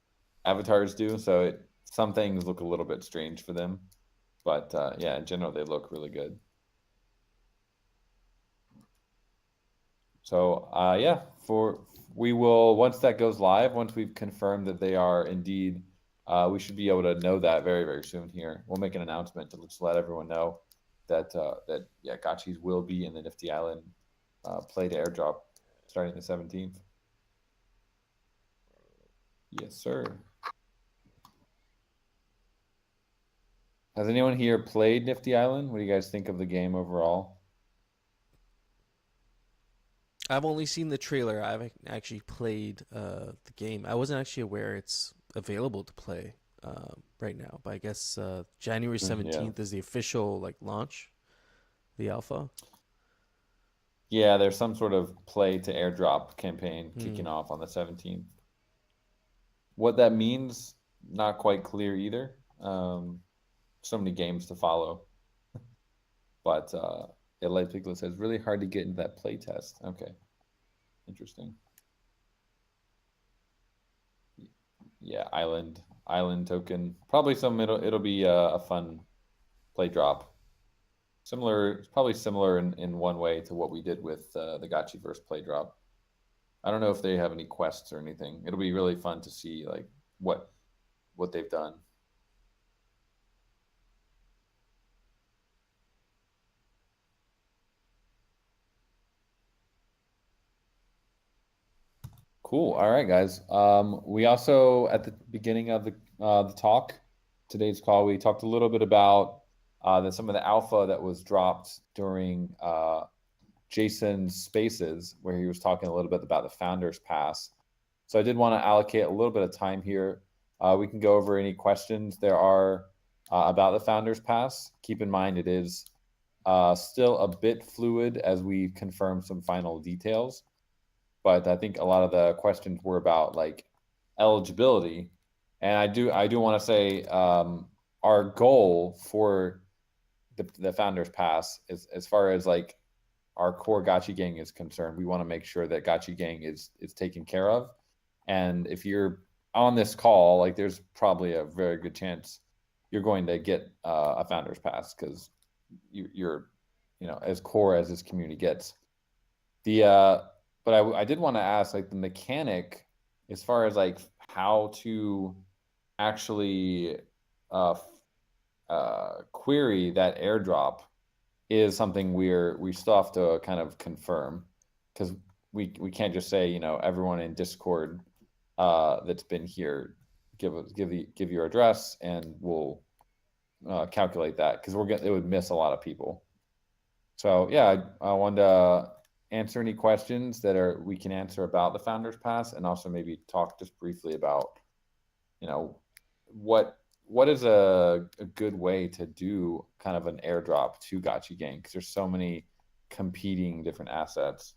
avatars do. So some things look a little bit strange for them, but yeah, in general they look really good. So yeah, we will, once that goes live, once we've confirmed that they are indeed, we should be able to know that very, very soon here. We'll make an announcement to just let everyone know that yeah, Gotchis will be in the Nifty Island play to airdrop starting the 17th. Yes, sir. Has anyone here played Nifty Island? What do you guys think of the game overall? I've only seen the trailer. I haven't actually played the game. I wasn't actually aware it's available to play right now. But I guess January 17th is the official like launch, the alpha. Yeah, there's some sort of play to airdrop campaign kicking off on the 17th. What that means, not quite clear either. So many games to follow. But Light Piglet says, really hard to get into that play test. Okay. Interesting. Yeah, island token. Probably it'll be a fun play drop. Probably similar in one way to what we did with the Gotchiverse play drop. I don't know if they have any quests or anything. It'll be really fun to see like what they've done. Cool. All right, guys. We also, at the beginning of the talk, today's call, we talked a little bit about some of the alpha that was dropped during Jason's spaces, where he was talking a little bit about the Founders Pass. So I did want to allocate a little bit of time here. We can go over any questions there are about the Founders Pass. Keep in mind it is still a bit fluid as we confirm some final details. But I think a lot of the questions were about like eligibility. And I do want to say our goal for the Founders Pass is, as far as like our core Gotchi gang is concerned, we want to make sure that Gotchi gang is taken care of. And if you're on this call, like there's probably a very good chance you're going to get a Founders Pass, because you're as core as this community gets. But I did want to ask, like, the mechanic as far as like how to actually query that airdrop is something we still have to kind of confirm, because we can't just say, everyone in Discord that's been here, give your address and we'll calculate that, because it would miss a lot of people. So yeah, I wanted to answer any questions that we can answer about the Founders Pass, and also maybe talk just briefly about what is a good way to do kind of an airdrop to Gotchi Gang, because there's so many competing different assets.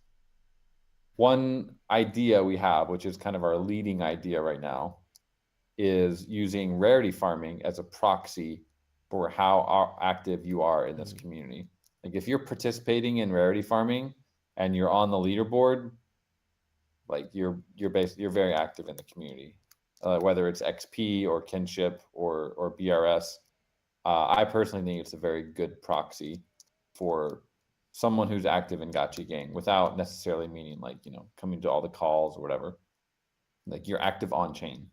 One idea we have, which is kind of our leading idea right now, is using rarity farming as a proxy for how active you are in this community. Like, if you're participating in rarity farming and you're on the leaderboard, like you're very active in the community, whether it's XP or kinship or BRS. I personally think it's a very good proxy for someone who's active in Gotchi Gang, without necessarily meaning like, coming to all the calls or whatever. Like, you're active on chain.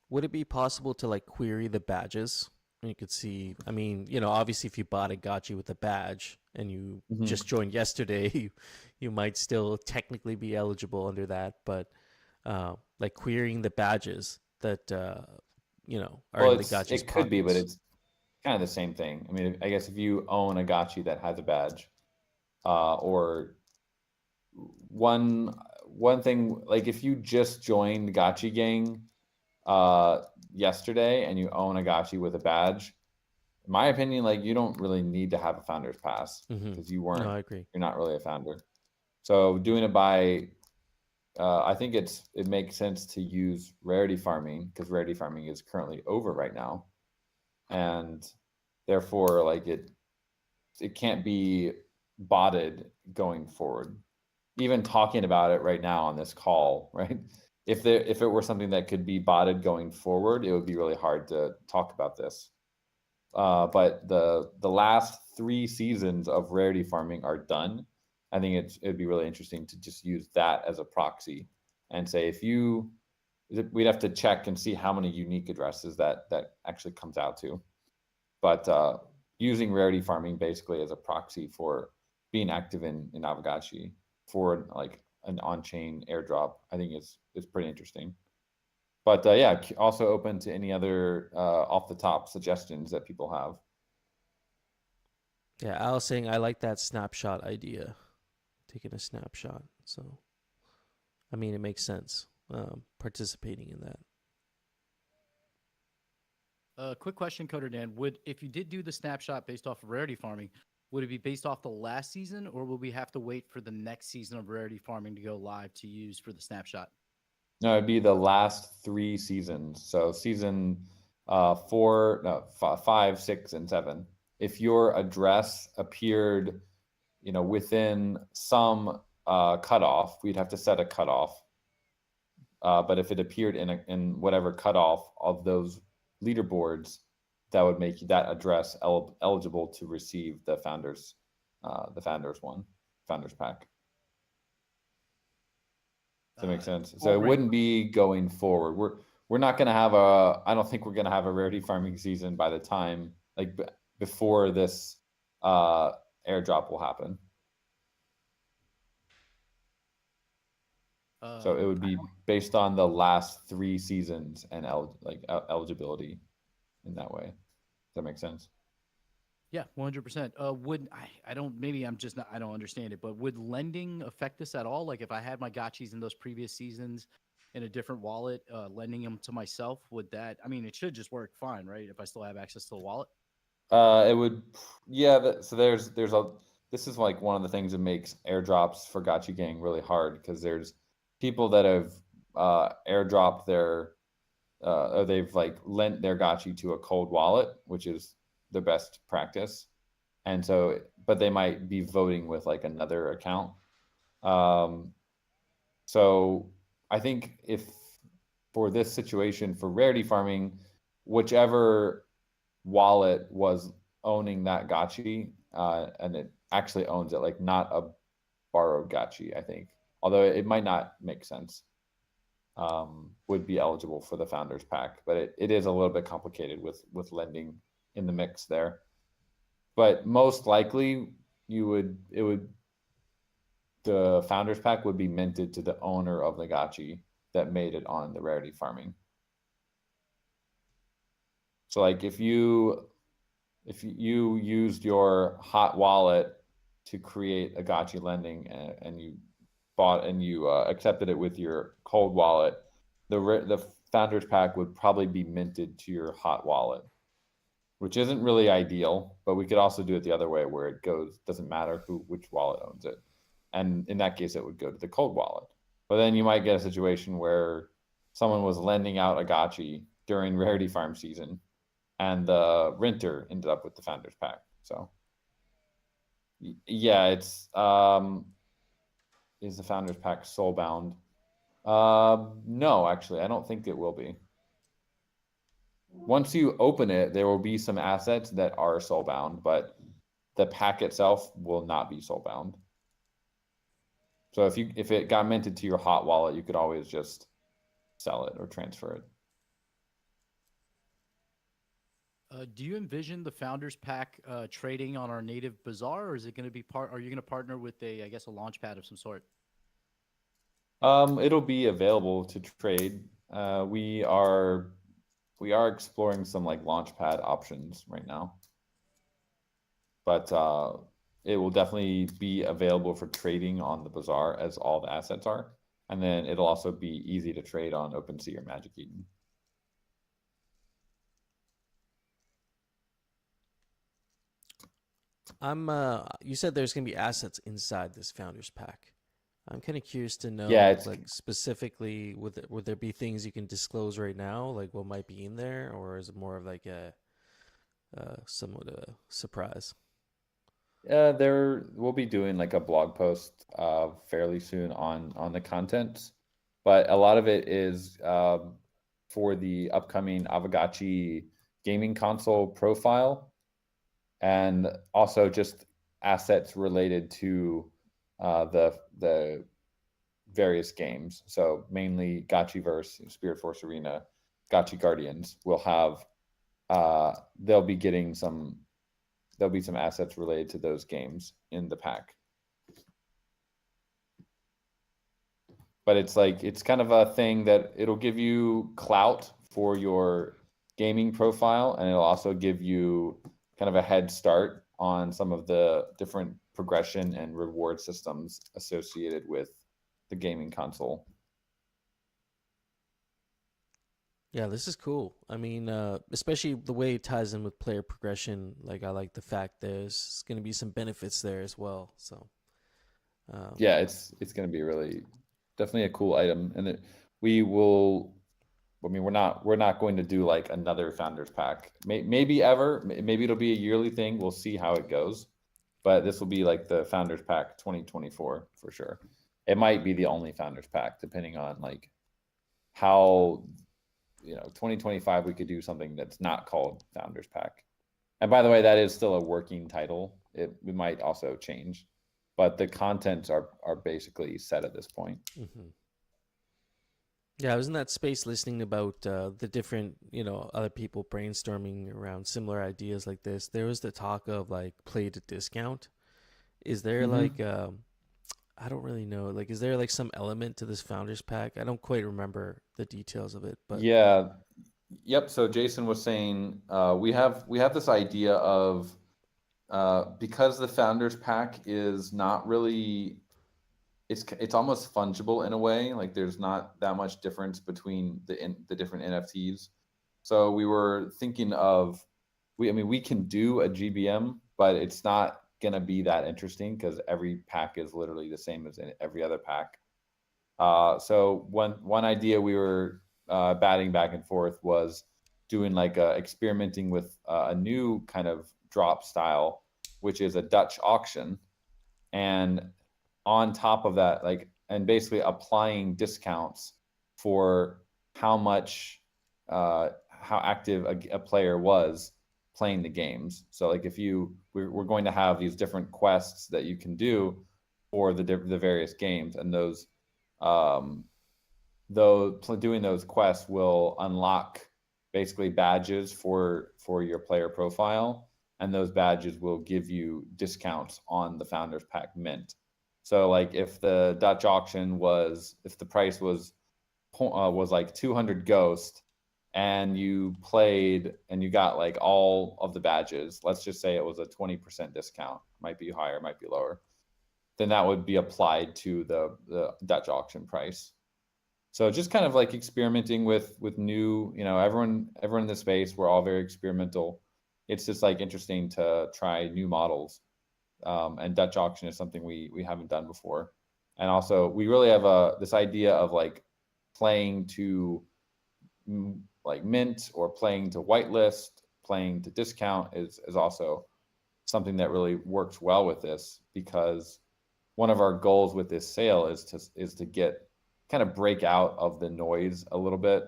Would it be possible to like query the badges? You could see, I mean, obviously if you bought a Gotchi with a badge and you just joined yesterday, you might still technically be eligible under that, but like querying the badges that are in the Gotchi's it could be, but pockets. it's kind of the same thing. I mean, I guess if you own a Gotchi that has a badge, or one thing, like if you just joined Gotchi Gang yesterday and you own a Gotchi with a badge, in my opinion, like, you don't really need to have a Founders Pass, because No, I agree. you're not really a founder. So doing it by I think it makes sense to use rarity farming, because rarity farming is currently over right now, and therefore like it can't be botted going forward. Even talking about it right now on this call, right? If it were something that could be botted going forward, it would be really hard to talk about this. But the last 3 seasons of rarity farming are done. I think it'd be really interesting to just use that as a proxy and say, we'd have to check and see how many unique addresses that actually comes out to. But using rarity farming basically as a proxy for being active in Aavegotchi for like an on-chain airdrop, I think it's pretty interesting. But yeah, also open to any other off the top suggestions that people have. Yeah, I was saying I like that snapshot idea, taking a snapshot. So, I mean, it makes sense participating in that. Quick question, Coder Dan. If you did do the snapshot based off of rarity farming, would it be based off the last season, or will we have to wait for the next season of rarity farming to go live to use for the snapshot? No, it'd be the last 3 seasons. So season 5, 6, and 7. If your address appeared, within some cutoff, we'd have to set a cutoff. But if it appeared in whatever cutoff of those leaderboards, that would make that address eligible to receive the founders pack. Does that make sense? So it wouldn't be going forward. We're not going to have I don't think we're going to have a rarity farming season by the time, like, before this airdrop will happen. So it would be based on the last 3 seasons and eligibility in that way. Does that make sense? Yeah, 100%. I don't understand it, but would lending affect this at all? Like, if I had my Gotchis in those previous seasons in a different wallet, lending them to myself, would that? I mean, it should just work fine, right? If I still have access to the wallet. It would, yeah. So this is like one of the things that makes airdrops for Gotchi Gang really hard, because there's people that have airdropped their or they've like lent their Gotchi to a cold wallet, which is the best practice. And so, but they might be voting with like another account. So I think if for this situation for rarity farming, whichever wallet was owning that Gotchi, and it actually owns it, like not a borrowed Gotchi, I think, although it might not make sense, would be eligible for the founders pack, but it is a little bit complicated with lending in the mix there. But most likely the founders pack would be minted to the owner of the Gotchi that made it on the rarity farming. So like if you used your hot wallet to create a Gotchi lending and you bought and you accepted it with your cold wallet, the founders pack would probably be minted to your hot wallet, which isn't really ideal, but we could also do it the other way where it doesn't matter which wallet owns it. And in that case, it would go to the cold wallet. But then you might get a situation where someone was lending out a Gotchi during rarity farm season and the renter ended up with the founders pack. So yeah, it's, is the founders pack soul bound? No, actually, I don't think it will be. Once you open it, there will be some assets that are soul bound, but the pack itself will not be soul bound. So if it got minted to your hot wallet, you could always just sell it or transfer it. Do you envision the founders pack trading on our native bazaar, or is it going to be are you going to partner with a launch pad of some sort? It'll be available to trade. We are exploring some like launch pad options right now, but it will definitely be available for trading on the bazaar as all the assets are, and then it'll also be easy to trade on OpenSea or Magic Eden. You said there's gonna be assets inside this founders pack. I'm kind of curious to know, Yeah, it's like specifically, would there be things you can disclose right now, like what might be in there, or is it more of like a somewhat a surprise? there we'll be doing like a blog post fairly soon on the contents, but a lot of it is for the upcoming Aavegotchi gaming console profile, and also just assets related to the various games. So mainly Gotchiverse, Spirit Force Arena, Gotchi Guardians will have there'll be some assets related to those games in the pack. But it's kind of a thing that it'll give you clout for your gaming profile, and it'll also give you kind of a head start on some of the different progression and reward systems associated with the gaming console. Yeah, this is cool. I mean, especially the way it ties in with player progression. Like, I like the fact there's going to be some benefits there as well. So, Yeah, it's going to be really definitely a cool item, and we will. I mean, we're not going to do like another founders pack. Maybe ever. Maybe it'll be a yearly thing. We'll see how it goes. But this will be like the founders pack 2024 for sure. It might be the only founders pack, depending on like how, 2025 we could do something that's not called founders pack. And by the way, that is still a working title. We might also change, but the contents are basically set at this point. mm-hmm. Yeah, I was in that space listening about the different, other people brainstorming around similar ideas like this. There was the talk of like play to discount. Is there like, I don't really know, like, is there like some element to this founders pack? I don't quite remember the details of it, but yeah, yep. So Jason was saying we have this idea of because the founders pack is not really. It's almost fungible in a way. Like there's not that much difference between the different NFTs. So we were thinking of, we can do a GBM, but it's not gonna be that interesting because every pack is literally the same as every other pack. So one idea we were batting back and forth was doing like experimenting with a new kind of drop style, which is a Dutch auction, and on top of that, like, and basically applying discounts for how much how active a player was playing the games. So like if we're going to have these different quests that you can do for the various games, and those doing those quests will unlock basically badges for your player profile, and those badges will give you discounts on the Founders Pack mint. So like if the Dutch auction if the price was like 200 Ghost, and you played and you got like all of the badges, let's just say it was a 20% discount, might be higher, might be lower, then that would be applied to the Dutch auction price. So just kind of like experimenting with new, everyone in the space, we're all very experimental. It's just like interesting to try new models. And Dutch auction is something we haven't done before. And also we really have this idea of like playing to like mint, or playing to whitelist, playing to discount is also something that really works well with this, because one of our goals with this sale is to get kind of break out of the noise a little bit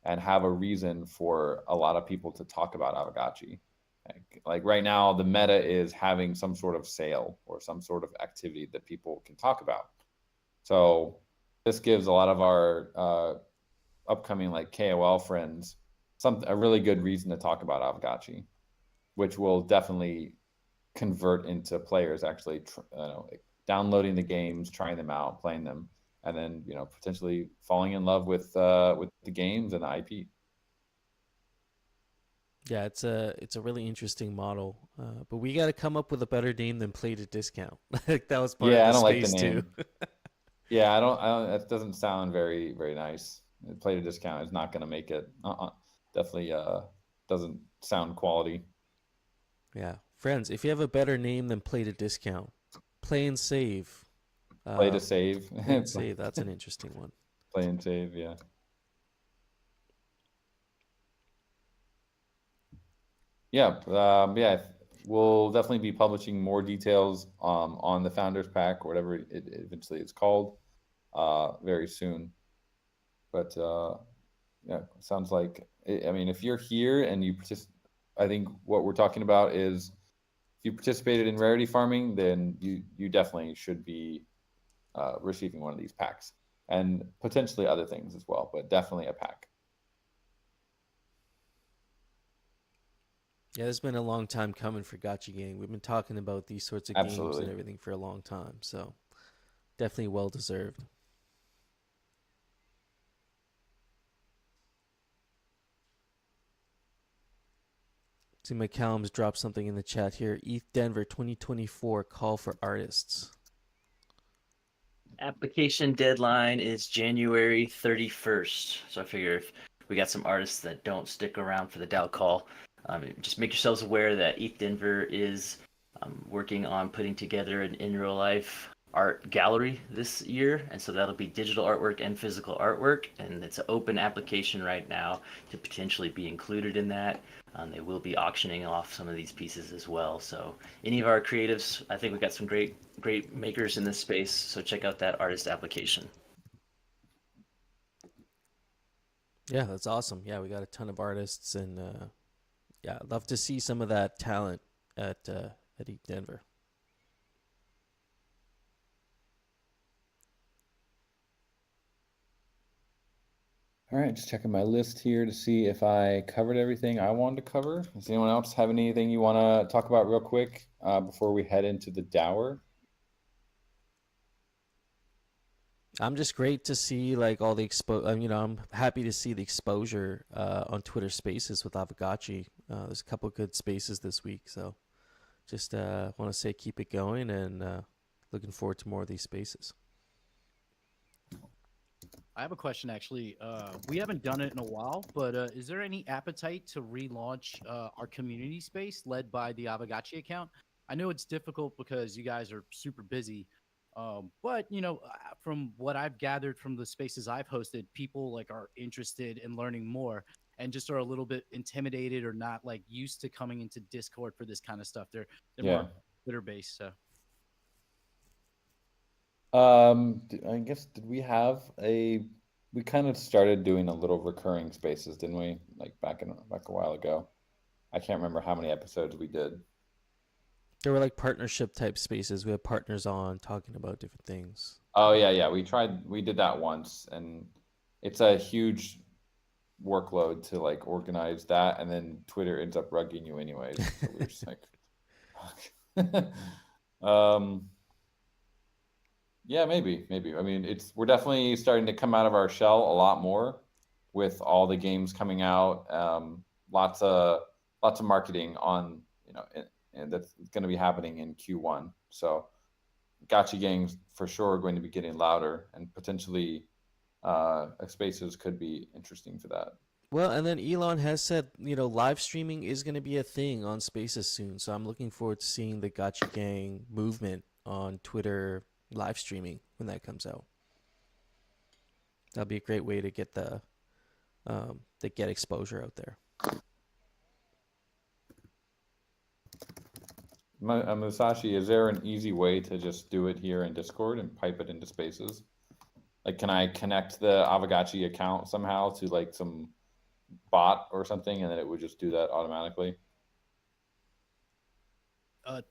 and have a reason for a lot of people to talk about Aavegotchi. Like right now, the meta is having some sort of sale or some sort of activity that people can talk about. So this gives a lot of our upcoming like KOL friends a really good reason to talk about Aavegotchi, which will definitely convert into players actually downloading the games, trying them out, playing them, and then potentially falling in love with the games and the IP. Yeah, it's a really interesting model, but we got to come up with a better name than Play to Discount. Like that was part of the I don't like the space name. too. Yeah, I don't. That doesn't sound very very nice. Play to Discount is not going to make it. Definitely doesn't sound quality. Yeah, friends, if you have a better name than Play to Discount, Play and Save. Play to Save. Play and Save. That's an interesting one. Play and Save. Yeah. Yeah. We'll definitely be publishing more details on the Founders Pack, or whatever it eventually is called, very soon. But yeah, sounds like, I mean, if you're here and you I think what we're talking about is if you participated in rarity farming, then you definitely should be receiving one of these packs, and potentially other things as well, but definitely a pack. Yeah, it's been a long time coming for Gotchi Gang. We've been talking about these sorts of games and everything for a long time, so definitely well deserved. See, McCallum's dropped something in the chat here. ETH Denver 2024 call for artists. Application deadline is January 31st. So I figure if we got some artists that don't stick around for the DAO call, just make yourselves aware that ETH Denver is working on putting together an in real life art gallery this year, and so that'll be digital artwork and physical artwork, and it's an open application right now to potentially be included in that. They will be auctioning off some of these pieces as well. So any of our creatives, I think we've got some great makers in this space, so check out that artist application. Yeah, that's awesome. Yeah, we got a ton of artists, and yeah, I'd love to see some of that talent at ETH Denver. All right, just checking my list here to see if I covered everything I wanted to cover. Does anyone else have anything you want to talk about real quick before we head into the dower? I'm just great to see like all the I'm happy to see the exposure on Twitter Spaces with Aavegotchi. There's a couple of good spaces this week, so just want to say keep it going, and looking forward to more of these spaces. I have a question actually. We haven't done it in a while, but is there any appetite to relaunch our community space led by the Aavegotchi account? I know it's difficult because you guys are super busy, But from what I've gathered from the spaces I've hosted, people like are interested in learning more and just are a little bit intimidated or not like used to coming into Discord for this kind of stuff. They're Yeah. more Twitter based. So I guess did we have we kind of started doing a little recurring spaces, didn't we? Like back a while ago. I can't remember how many episodes we did. There were like partnership type spaces. We had partners on talking about different things. Oh yeah. We did that once, and it's a huge workload to like organize that, and then Twitter ends up rugging you anyways. So we're just like, fuck. Yeah, maybe. I mean, we're definitely starting to come out of our shell a lot more with all the games coming out. Lots of marketing on, and that's going to be happening in Q1. So, gotcha games for sure are going to be getting louder, and potentially, spaces could be interesting for that. Well, and then Elon has said, live streaming is going to be a thing on Spaces soon. So I'm looking forward to seeing the Gotcha Gang movement on Twitter live streaming when that comes out. That'll be a great way to get the get exposure out there. Musashi, is there an easy way to just do it here in Discord and pipe it into Spaces? Like, can I connect the Aavegotchi account somehow to like some bot or something, and then it would just do that automatically?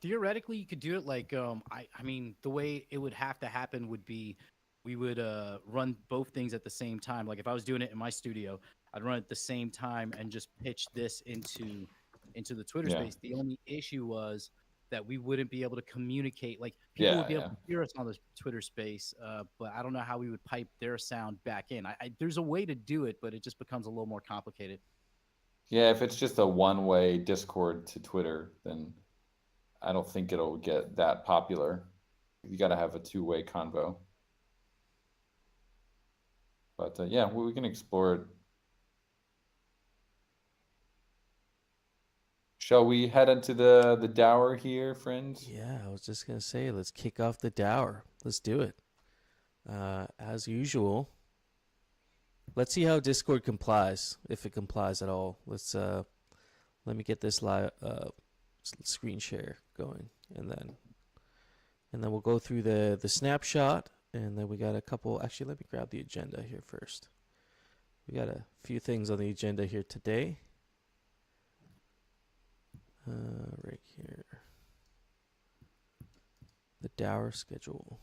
Theoretically, you could do it like I mean, the way it would have to happen would be we would run both things at the same time. Like if I was doing it in my studio, I'd run it at the same time and just pitch this into the Twitter space. The only issue was that we wouldn't be able to communicate. Like people would be able to hear us on the Twitter space, but I don't know how we would pipe their sound back in. There's a way to do it, but it just becomes a little more complicated. Yeah, if it's just a one-way Discord to Twitter, then I don't think it'll get that popular. You got to have a two-way convo. But yeah, we can explore it. Shall we head into the DAO here, friends? Yeah, I was just gonna say, let's kick off the DAO. Let's do it. As usual, let's see how Discord complies, if it complies at all. Let's let me get this live screen share going, and then we'll go through the snapshot, and then we got a couple. Actually, let me grab the agenda here first. We got a few things on the agenda here today. Right here, the DAO schedule.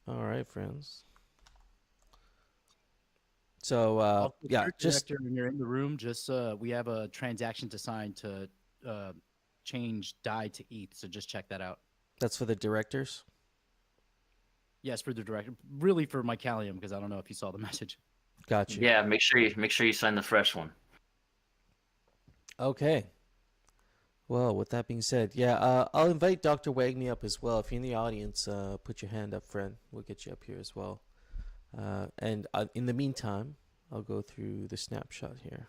All right, friends. So yeah, just when you're in the room, just we have a transaction to sign to change DAI to ETH. So just check that out. That's for the directors. Yes, for the director. Really for Mycalium, because I don't know if you saw the message. Gotcha. Yeah, make sure you sign the fresh one. Okay. Well, with that being said, yeah, I'll invite Dr. Wagme up as well. If you're in the audience, put your hand up, friend. We'll get you up here as well. And in the meantime, I'll go through the snapshot here.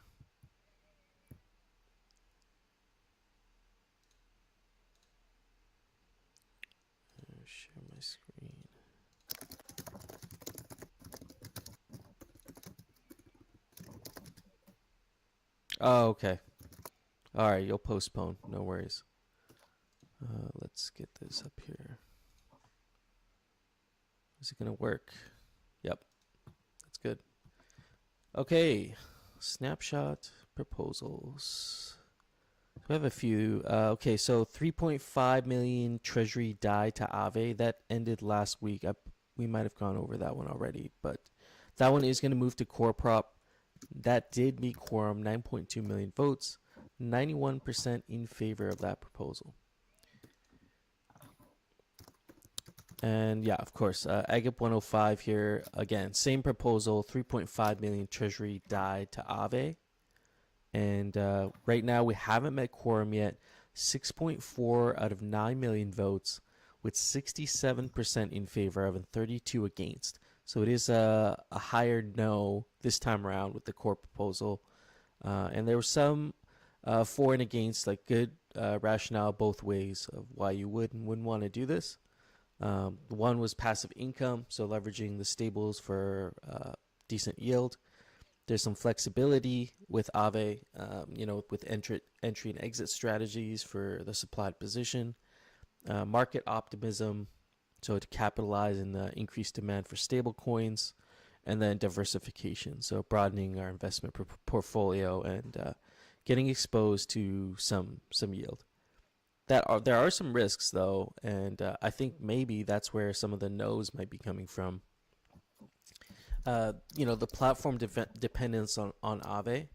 Share my screen. Oh, okay. All right, you'll postpone. No worries. Let's get this up here. Is it going to work? Yep. That's good. Okay. Snapshot proposals. We have a few. Okay, so 3.5 million treasury DAI to Aave. That ended last week. We might have gone over that one already, but that one is going to move to core prop. That did meet quorum, 9.2 million votes, 91% in favor of that proposal. And yeah, of course, Agap 105 here, again, same proposal, 3.5 million treasury DAI to Aave. And right now we haven't met quorum yet, 6.4 out of 9 million votes with 67% in favor of and 32 against. So it is a higher no this time around with the core proposal. And there were some for and against, like good rationale both ways of why you would and wouldn't want to do this. One was passive income, so leveraging the stables for decent yield. There's some flexibility with Aave, with entry and exit strategies for the supplied position. Market optimism, so to capitalize in the increased demand for stable coins. And then diversification, so broadening our investment portfolio and getting exposed to some yield. There are some risks though, and I think maybe that's where some of the no's might be coming from. The platform dependence on Aave.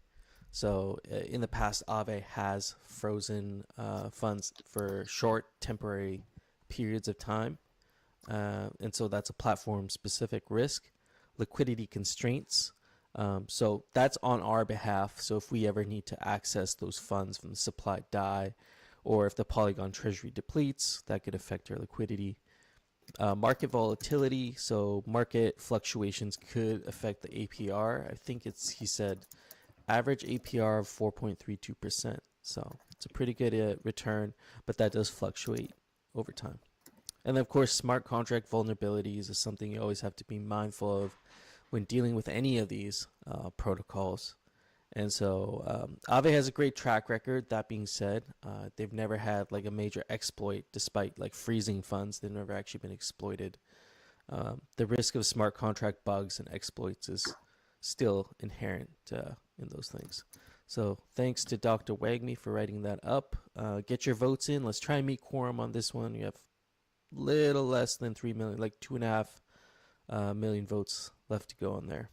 So in the past, Aave has frozen funds for short temporary periods of time, and so that's a platform specific risk. Liquidity constraints. So that's on our behalf. So if we ever need to access those funds from the supplied DAI, or if the Polygon treasury depletes, that could affect our liquidity. Market volatility. So market fluctuations could affect the APR. I think he said average APR of 4.32%. So it's a pretty good return, but that does fluctuate over time. And then, of course, smart contract vulnerabilities is something you always have to be mindful of when dealing with any of these protocols. And so Aave has a great track record. That being said, they've never had like a major exploit despite like freezing funds. They've never actually been exploited. The risk of smart contract bugs and exploits is still inherent in those things. So thanks to Dr. Wagme for writing that up. Get your votes in. Let's try and meet quorum on this one. You have little less than 3 million, like 2.5 million votes left to go on there.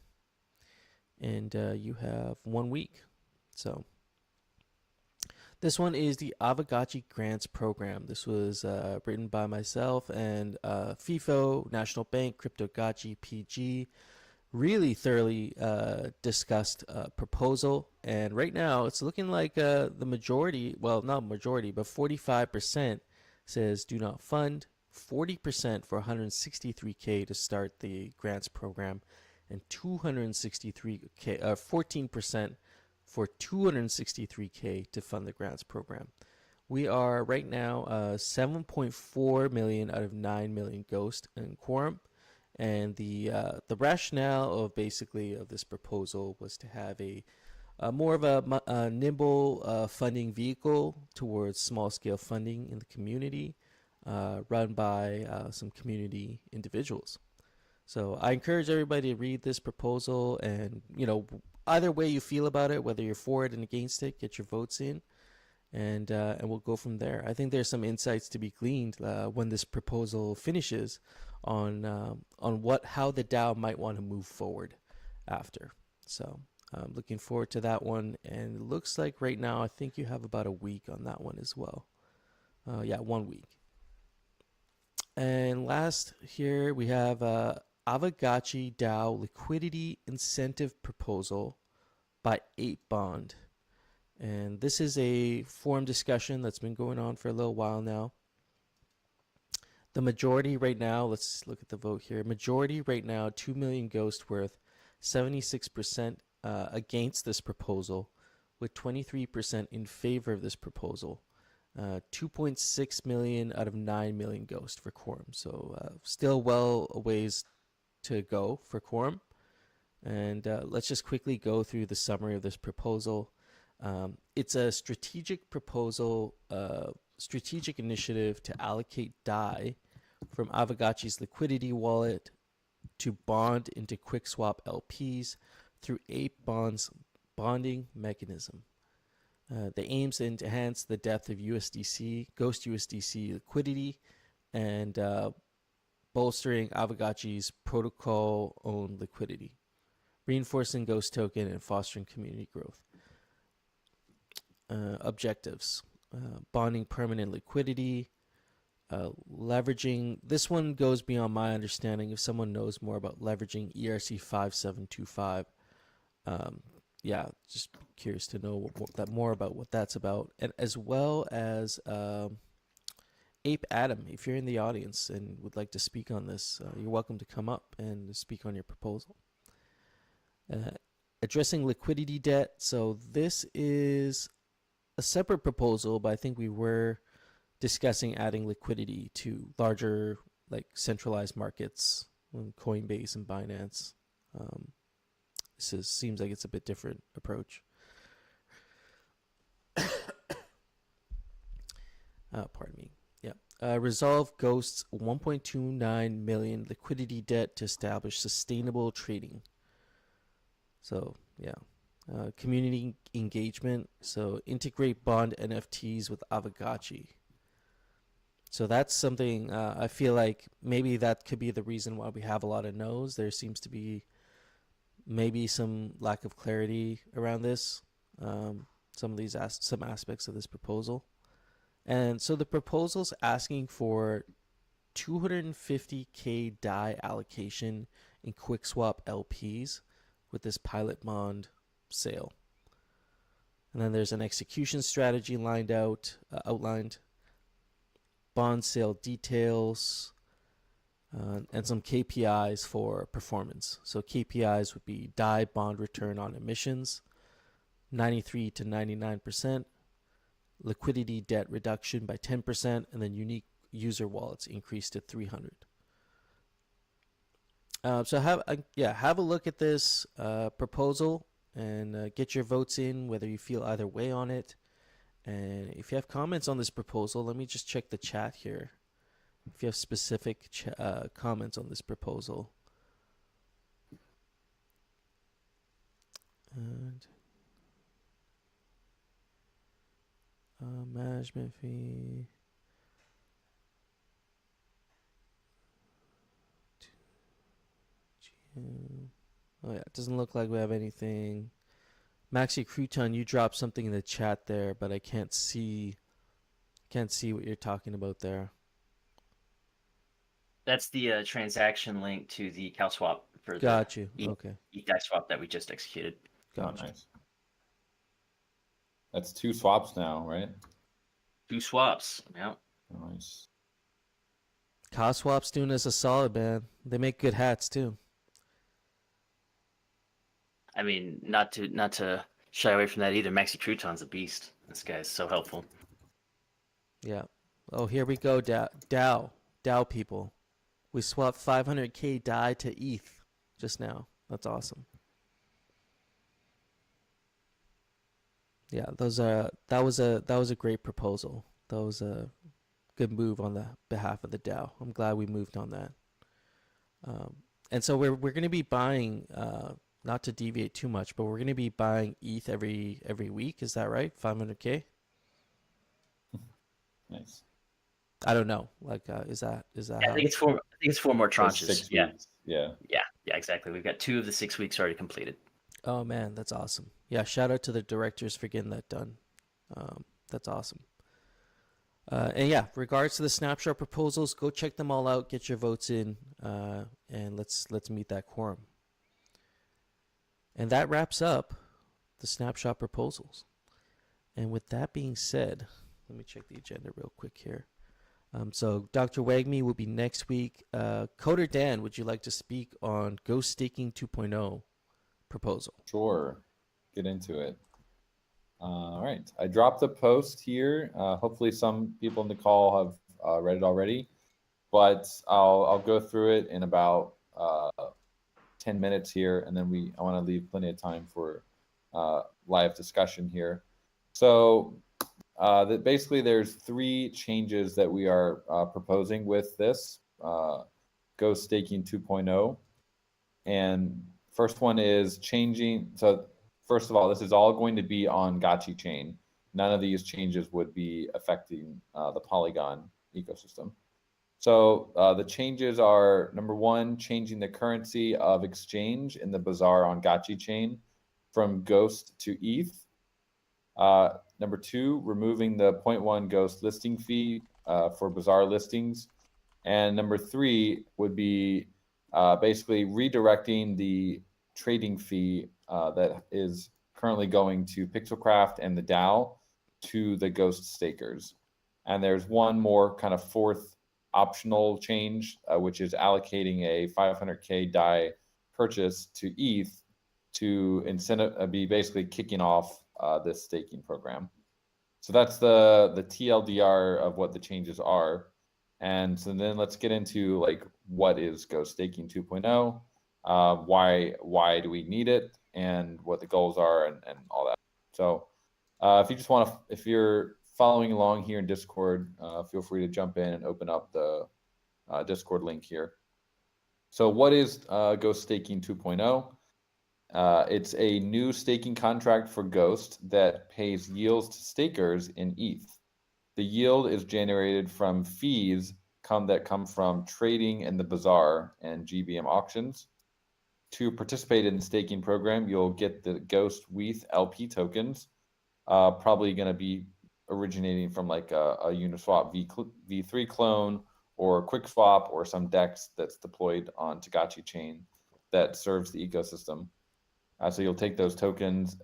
And you have 1 week. So this one is the Aavegotchi Grants Program. This was written by myself and FIFO, National Bank, crypto-Gotchi, PG. Really thoroughly discussed proposal. And right now it's looking like the majority, well, not majority, but 45% says do not fund. 40% for 163K to start the grants program, and 263K, 14% for 263K to fund the grants program. We are right now 7.4 million out of 9 million ghost in quorum, and the rationale of basically of this proposal was to have a more of a nimble funding vehicle towards small scale funding in the community. Run by some community individuals. So I encourage everybody to read this proposal, and either way you feel about it, whether you're for it and against it, get your votes in, and we'll go from there. I think there's some insights to be gleaned when this proposal finishes on how the DAO might want to move forward after. So I'm looking forward to that one, and it looks like right now I think you have about a week on that one as well. 1 week. And last here we have Aavegotchi DAO Liquidity Incentive Proposal by 8bond. And this is a forum discussion that's been going on for a little while now. The majority right now, let's look at the vote here. Majority right now, 2 million ghost worth, 76% against this proposal, with 23% in favor of this proposal. 2.6 million out of 9 million ghost for quorum. So still well a ways to go for quorum. And let's just quickly go through the summary of this proposal. It's a strategic proposal, strategic initiative to allocate DAI from Aavegotchi's liquidity wallet to bond into QuickSwap LPs through 8bond's bonding mechanism. The aims to enhance the depth of USDC, Ghost USDC liquidity, and bolstering Aavegotchi's protocol-owned liquidity, reinforcing Ghost token and fostering community growth. Objectives: bonding permanent liquidity, leveraging. This one goes beyond my understanding. If someone knows more about leveraging ERC 5725. Just curious to know more about what that's about, and as well as Ape Adam. If you're in the audience and would like to speak on this, you're welcome to come up and speak on your proposal. Addressing liquidity debt. So this is a separate proposal, but I think we were discussing adding liquidity to larger like centralized markets, Coinbase and Binance. Seems like it's a bit different approach. Pardon me. Yeah. Resolve Ghost's 1.29 million liquidity debt to establish sustainable trading. So yeah. Community engagement. So integrate bond NFTs with Aavegotchi. So that's something I feel like maybe that could be the reason why we have a lot of no's. There seems to be maybe some lack of clarity around this, some of these some aspects of this proposal. And so the proposal's asking for 250K DAI allocation in QuickSwap LPs with this pilot bond sale. And then there's an execution strategy outlined, bond sale details, and some KPIs for performance. So KPIs would be DAI bond return on emissions, 93 to 99%, liquidity debt reduction by 10%, and then unique user wallets increased to 300. So have a look at this proposal and get your votes in, whether you feel either way on it. And if you have comments on this proposal, let me just check the chat here. If you have specific comments on this proposal. And management fee. Oh yeah, it doesn't look like we have anything. Maxi Crouton, you dropped something in the chat there, but I can't see what you're talking about there. That's the transaction link to the CalSwap for Got you. the Okay. DAI swap that we just executed. Gotcha. Oh, nice. That's 2 swaps now, right? 2 swaps. Yeah. Nice. CalSwap's doing us a solid, man. They make good hats too. I mean, not to shy away from that either. Maxi Crouton's a beast. This guy's so helpful. Yeah. Oh, here we go. DAO people. We swapped 500K DAI to ETH just now. That's awesome. Yeah, that was a great proposal. That was a good move on the behalf of the DAO. I'm glad we moved on that. And so we're going to be buying, not to deviate too much, but we're going to be buying ETH every week. Is that right? 500K. Nice. I don't know. Like, is that? Yeah, how? I think it's 4 more So tranches. 6 Yeah. weeks. Yeah. Yeah, exactly. We've got 2 of the 6 weeks already completed. Oh man, that's awesome. Yeah, shout out to the directors for getting that done. That's awesome. And yeah, regards to the snapshot proposals, go check them all out, get your votes in, and let's meet that quorum. And that wraps up the snapshot proposals. And with that being said, let me check the agenda real quick here. So Dr. Wagme will be next week. Coder Dan, would you like to speak on Ghost Staking 2.0 proposal? Sure. Get into it. All right. I dropped the post here. Hopefully some people in the call have read it already, but I'll go through it in about 10 minutes here, and then I want to leave plenty of time for live discussion here. So basically there's 3 changes that we are proposing with this Ghost Staking 2.0. And first one is changing. So first of all, this is all going to be on Gotchi chain. None of these changes would be affecting the Polygon ecosystem. So the changes are, number 1, changing the currency of exchange in the Bazaar on Gotchi chain from Ghost to ETH. Number 2, removing the 0.1 Ghost listing fee for Bazaar listings. And number 3 would be basically redirecting the trading fee that is currently going to Pixelcraft and the DAO to the Ghost stakers. And there's one more kind of 4th optional change, which is allocating a 500K DAI purchase to ETH to be basically kicking off this staking program. So that's the TLDR of what the changes are. And so then let's get into like what is Ghost Staking 2.0, why do we need it, and what the goals are, and all that. So if you just want to, if you're following along here in Discord, feel free to jump in and open up the Discord link here. So what is Ghost Staking 2.0? It's a new staking contract for Ghost that pays yields to stakers in ETH. The yield is generated from fees that come from trading in the bazaar and GBM auctions. To participate in the staking program, you'll get the Ghost WETH LP tokens, probably going to be originating from like a Uniswap V3 clone or QuickSwap or some DEX that's deployed on Gotchi chain that serves the ecosystem. So you'll take those tokens,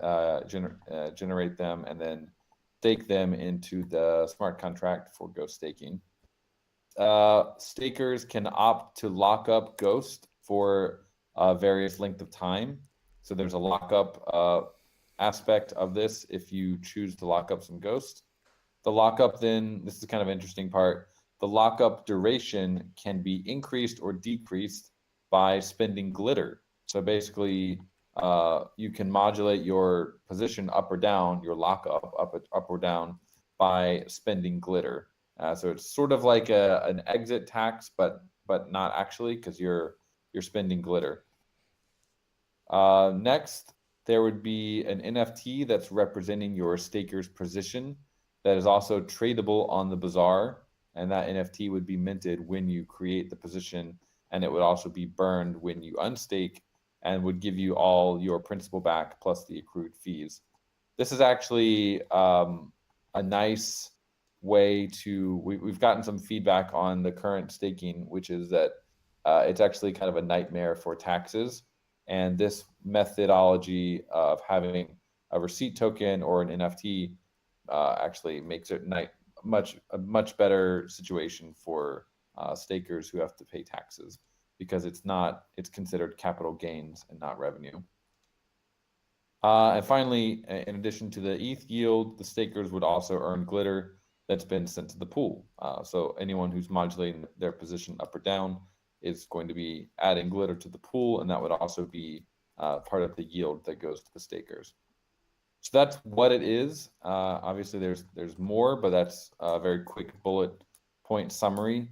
generate them, and then stake them into the smart contract for Ghost staking. Stakers can opt to lock up Ghost for various length of time. So there's a lockup aspect of this if you choose to lock up some Ghost. The lockup then, this is kind of interesting part, the lockup duration can be increased or decreased by spending glitter. So basically, you can modulate your position up or down, your lockup up or down by spending glitter. So it's sort of like an exit tax, but not actually, because you're spending glitter. Next, there would be an NFT that's representing your staker's position that is also tradable on the bazaar, and that NFT would be minted when you create the position, and it would also be burned when you unstake, and would give you all your principal back plus the accrued fees. This is actually a nice way to, we've gotten some feedback on the current staking, which is that it's actually kind of a nightmare for taxes. And this methodology of having a receipt token or an NFT actually makes it a much better situation for stakers who have to pay taxes, because it's considered capital gains and not revenue. And finally, in addition to the ETH yield, the stakers would also earn glitter that's been sent to the pool. So anyone who's modulating their position up or down is going to be adding glitter to the pool, and that would also be part of the yield that goes to the stakers. So that's what it is. Obviously, there's more, but that's a very quick bullet point summary.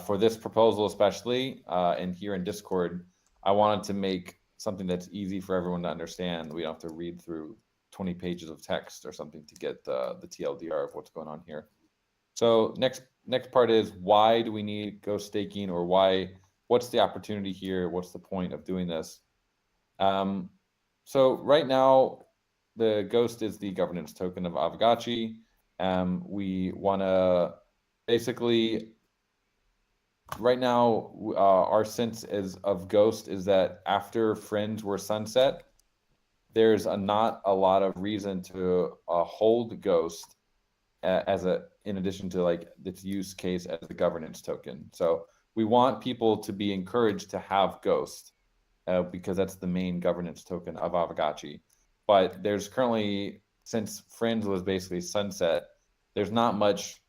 For this proposal especially, and here in Discord, I wanted to make something that's easy for everyone to understand. We don't have to read through 20 pages of text or something to get the TLDR of what's going on here. So next part is, why do we need Ghost staking, or what's the opportunity here? What's the point of doing this? So right now, the Ghost is the governance token of Aavegotchi. We want to basically, right now, our sense of Ghost is that after Friends were sunset, there's not a lot of reason to hold Ghost in addition to like its use case as a governance token. So we want people to be encouraged to have Ghost because that's the main governance token of Aavegotchi. But there's currently, since Friends was basically sunset, there's not much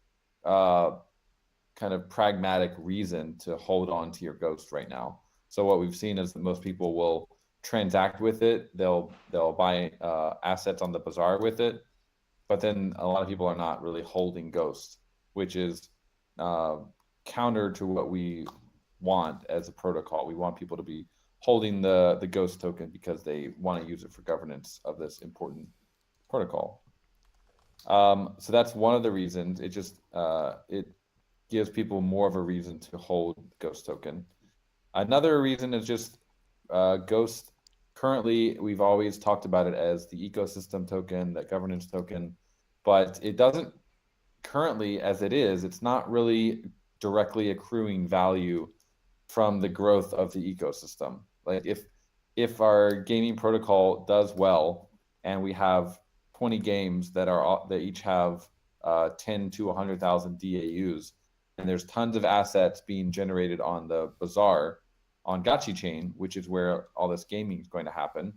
kind of pragmatic reason to hold on to your Ghost right now. So what we've seen is that most people will transact with it. They'll buy assets on the bazaar with it, but then a lot of people are not really holding Ghost, which is counter to what we want as a protocol. We want people to be holding the Ghost token because they want to use it for governance of this important protocol. So that's one of the reasons. It just it gives people more of a reason to hold Ghost token. Another reason is just Ghost. Currently, we've always talked about it as the ecosystem token, that governance token, but it doesn't currently, as it is, it's not really directly accruing value from the growth of the ecosystem. Like if our gaming protocol does well and we have 20 games that each have 10 to 100,000 DAUs, and there's tons of assets being generated on the bazaar on Gotchi chain, which is where all this gaming is going to happen.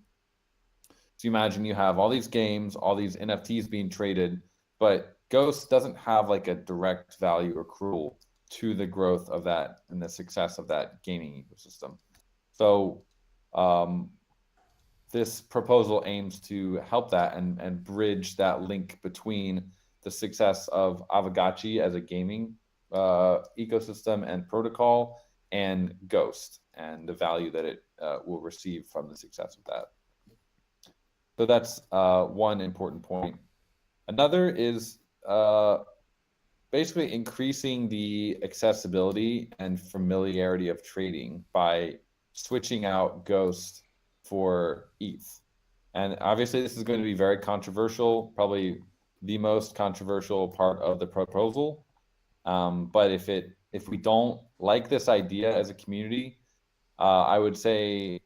So imagine you have all these games, all these NFTs being traded, but Ghost doesn't have like a direct value accrual to the growth of that and the success of that gaming ecosystem. So this proposal aims to help that and bridge that link between the success of Aavegotchi as a gaming ecosystem and protocol and Ghost and the value that it will receive from the success of that. So that's one important point. Another is basically increasing the accessibility and familiarity of trading by switching out Ghost for ETH. And obviously this is going to be very controversial, probably the most controversial part of the proposal. But if we don't like this idea as a community, I would say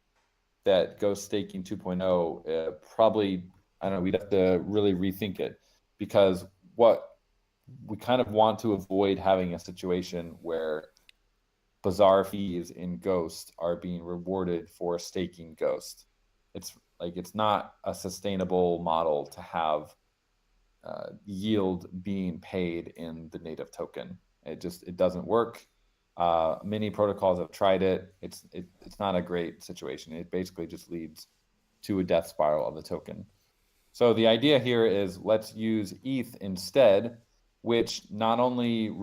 that Ghost staking 2.0 probably, I don't know, we'd have to really rethink it, because what we kind of want to avoid having a situation where bazaar fees in Ghost are being rewarded for staking Ghost. It's not a sustainable model to have yield being paid in the native token. It doesn't work. Many protocols have tried it. It's not a great situation. It basically just leads to a death spiral of the token. So the idea here is let's use ETH instead, which not only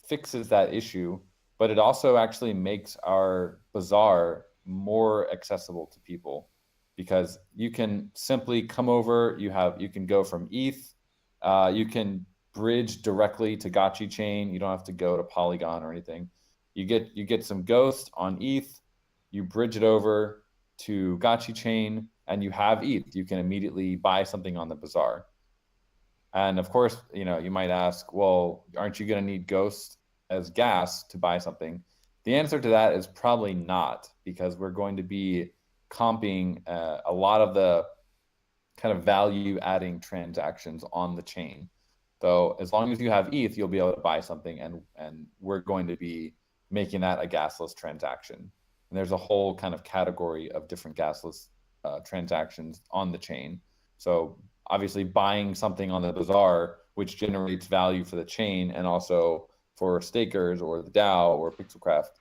fixes that issue, but it also actually makes our bazaar more accessible to people, because you can simply come over, you can go from ETH, you can bridge directly to Gotchi chain. You don't have to go to Polygon or anything. You get some Ghost on ETH, you bridge it over to Gotchi chain, and you have ETH. You can immediately buy something on the bazaar. And of course, you might ask, well, aren't you going to need Ghost as gas to buy something? The answer to that is probably not, because we're going to be comping a lot of the kind of value adding transactions on the chain. So as long as you have ETH, you'll be able to buy something, and we're going to be making that a gasless transaction. And there's a whole kind of category of different gasless transactions on the chain. So obviously buying something on the bazaar, which generates value for the chain and also for stakers or the DAO or Pixelcraft,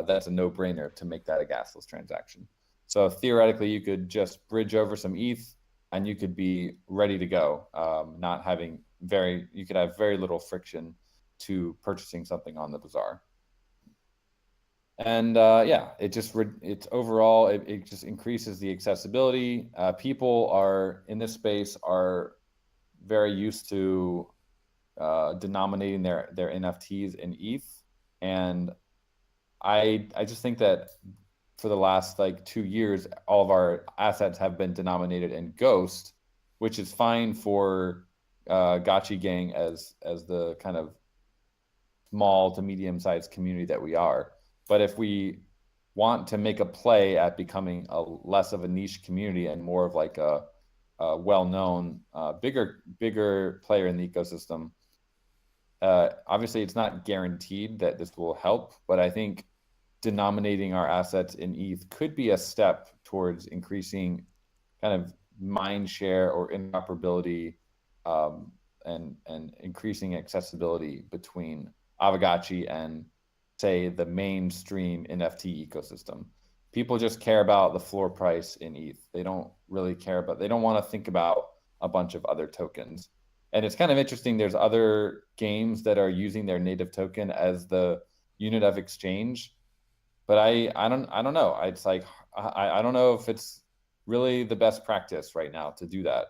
that's a no-brainer to make that a gasless transaction. So theoretically, you could just bridge over some ETH and you could be ready to go, you could have very little friction to purchasing something on the bazaar. And it just increases the accessibility. People are in this space are very used to denominating their NFTs in ETH, and I just think that for the last 2 years, all of our assets have been denominated in Ghost, which is fine for Gotchi Gang as the kind of small to medium-sized community that we are. But if we want to make a play at becoming less of a niche community and more of a well-known, bigger player in the ecosystem, obviously it's not guaranteed that this will help, but I think denominating our assets in ETH could be a step towards increasing kind of mind share or interoperability, and increasing accessibility between Aavegotchi and, say, the mainstream NFT ecosystem. People just care about the floor price in ETH. They don't really care about, they don't want to think about a bunch of other tokens. And it's kind of interesting, there's other games that are using their native token as the unit of exchange, but I don't know. It's I don't know if it's really the best practice right now to do that.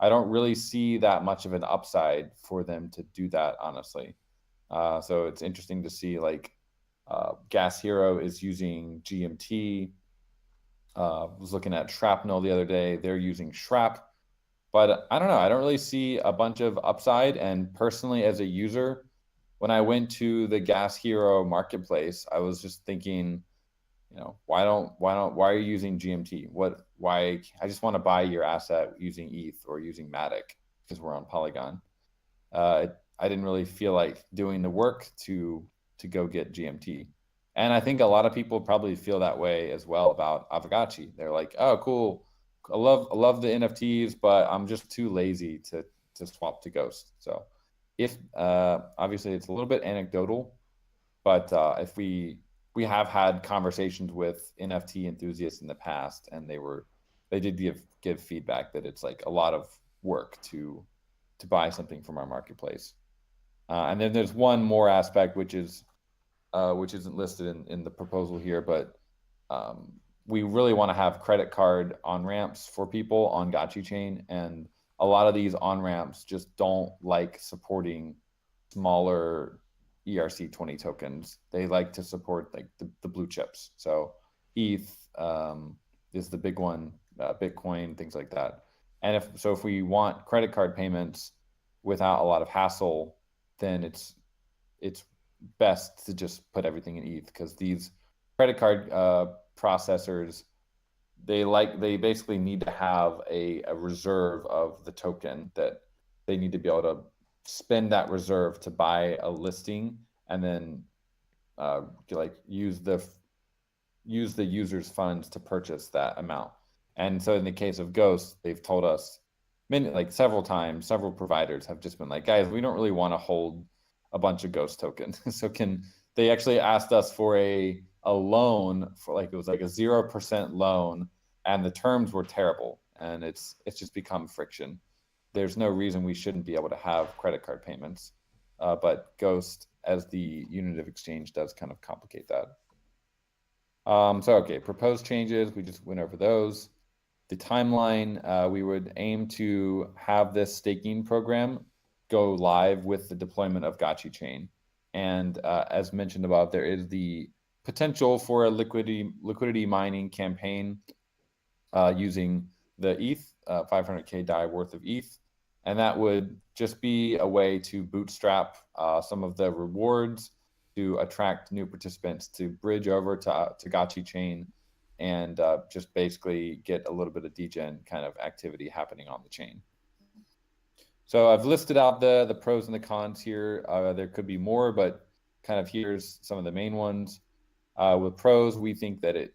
I don't really see that much of an upside for them to do that, honestly. So it's interesting to see Gas Hero is using GMT. Was looking at Shrapnel the other day. They're using Shrap. But I don't know. I don't really see a bunch of upside. And personally, as a user, when I went to the Gas Hero marketplace, I was just thinking, why are you using GMT? Why? I just want to buy your asset using ETH or using Matic because we're on Polygon. I didn't really feel like doing the work to go get GMT. And I think a lot of people probably feel that way as well about Aavegotchi. They're like, oh, cool. I love the NFTs, but I'm just too lazy to swap to Ghost. So if obviously it's a little bit anecdotal, but if we have had conversations with NFT enthusiasts in the past, and they did give feedback that it's like a lot of work to buy something from our marketplace. And then there's one more aspect which isn't listed in the proposal here, but we really want to have credit card on ramps for people on Gotchi chain, and a lot of these on ramps just don't like supporting smaller ERC20 tokens. They like to support like the blue chips. So ETH is the big one, Bitcoin, things like that. And if we want credit card payments without a lot of hassle, then it's best to just put everything in ETH, because these credit card processors, they basically need to have a reserve of the token that they need to be able to spend that reserve to buy a listing, and then like use the user's funds to purchase that amount. And so in the case of Ghost, they've told us several times, several providers have just been like, guys, we don't really want to hold a bunch of Ghost tokens. So they actually asked us for a loan for it was like a 0% loan, and the terms were terrible, and it's just become friction. There's no reason we shouldn't be able to have credit card payments, but Ghost as the unit of exchange does kind of complicate that. Okay, proposed changes, we just went over those. The timeline, we would aim to have this staking program go live with the deployment of Gotchi chain. And as mentioned above, there is the potential for a liquidity mining campaign using the ETH, 500K DAI worth of ETH. And that would just be a way to bootstrap some of the rewards to attract new participants to bridge over to Gotchi chain, and just basically get a little bit of degen kind of activity happening on the chain. So I've listed out the pros and the cons here. There could be more, but kind of here's some of the main ones. With pros, we think that it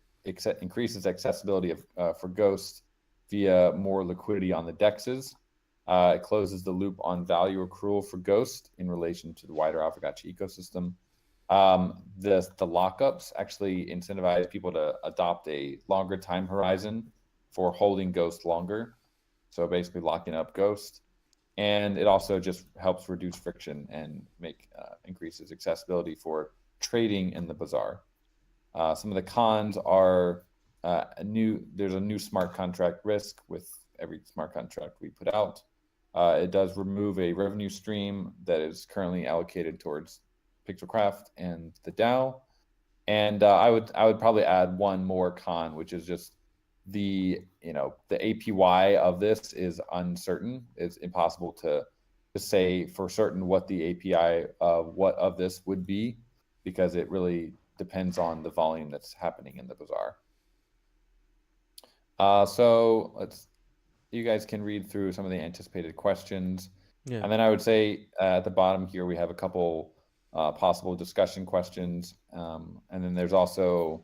increases accessibility for Ghost via more liquidity on the dexes. It closes the loop on value accrual for Ghost in relation to the wider Aavegotchi ecosystem. The lockups actually incentivize people to adopt a longer time horizon for holding Ghost longer. So basically locking up Ghost. And it also just helps reduce friction and increases accessibility for trading in the bazaar. Some of the cons are there's a new smart contract risk with every smart contract we put out. It does remove a revenue stream that is currently allocated towards Pixelcraft and the DAO. And I would probably add one more con, which is just the APY of this is uncertain. It's impossible to say for certain what the API of this would be, because it really depends on the volume that's happening in the bazaar. So you guys can read through some of the anticipated questions. Yeah. And then I would say at the bottom here, we have a couple possible discussion questions. And then there's also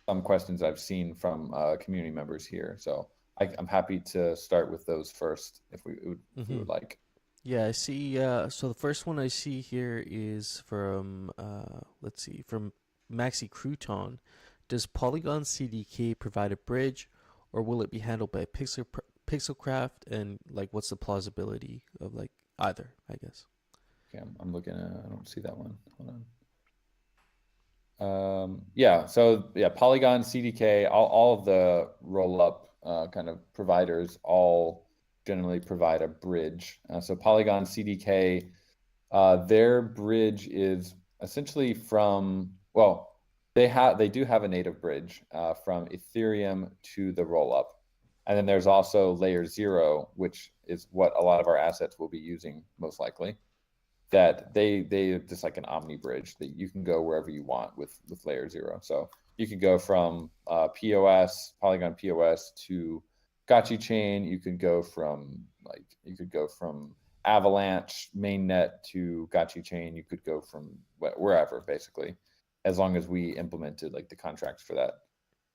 some questions I've seen from community members here. So I'm happy to start with those first if we would like. Yeah, I see. So the first one I see here is from, from Maxi Crouton. Does Polygon CDK provide a bridge, or will it be handled by Pixelcraft? And what's the plausibility of either, I guess? Okay, I'm looking at, I don't see that one. Hold on. Polygon CDK, all of the roll-up kind of providers all generally provide a bridge. So Polygon CDK, their bridge is essentially from, they do have a native bridge from Ethereum to the rollup. And then there's also layer 0, which is what a lot of our assets will be using most likely. That they just like an omni bridge that you can go wherever you want with layer 0. So you could go from Polygon POS to Gotchi chain. You could go from Avalanche mainnet to Gotchi chain. You could go from wherever, basically, as long as we implemented the contracts for that.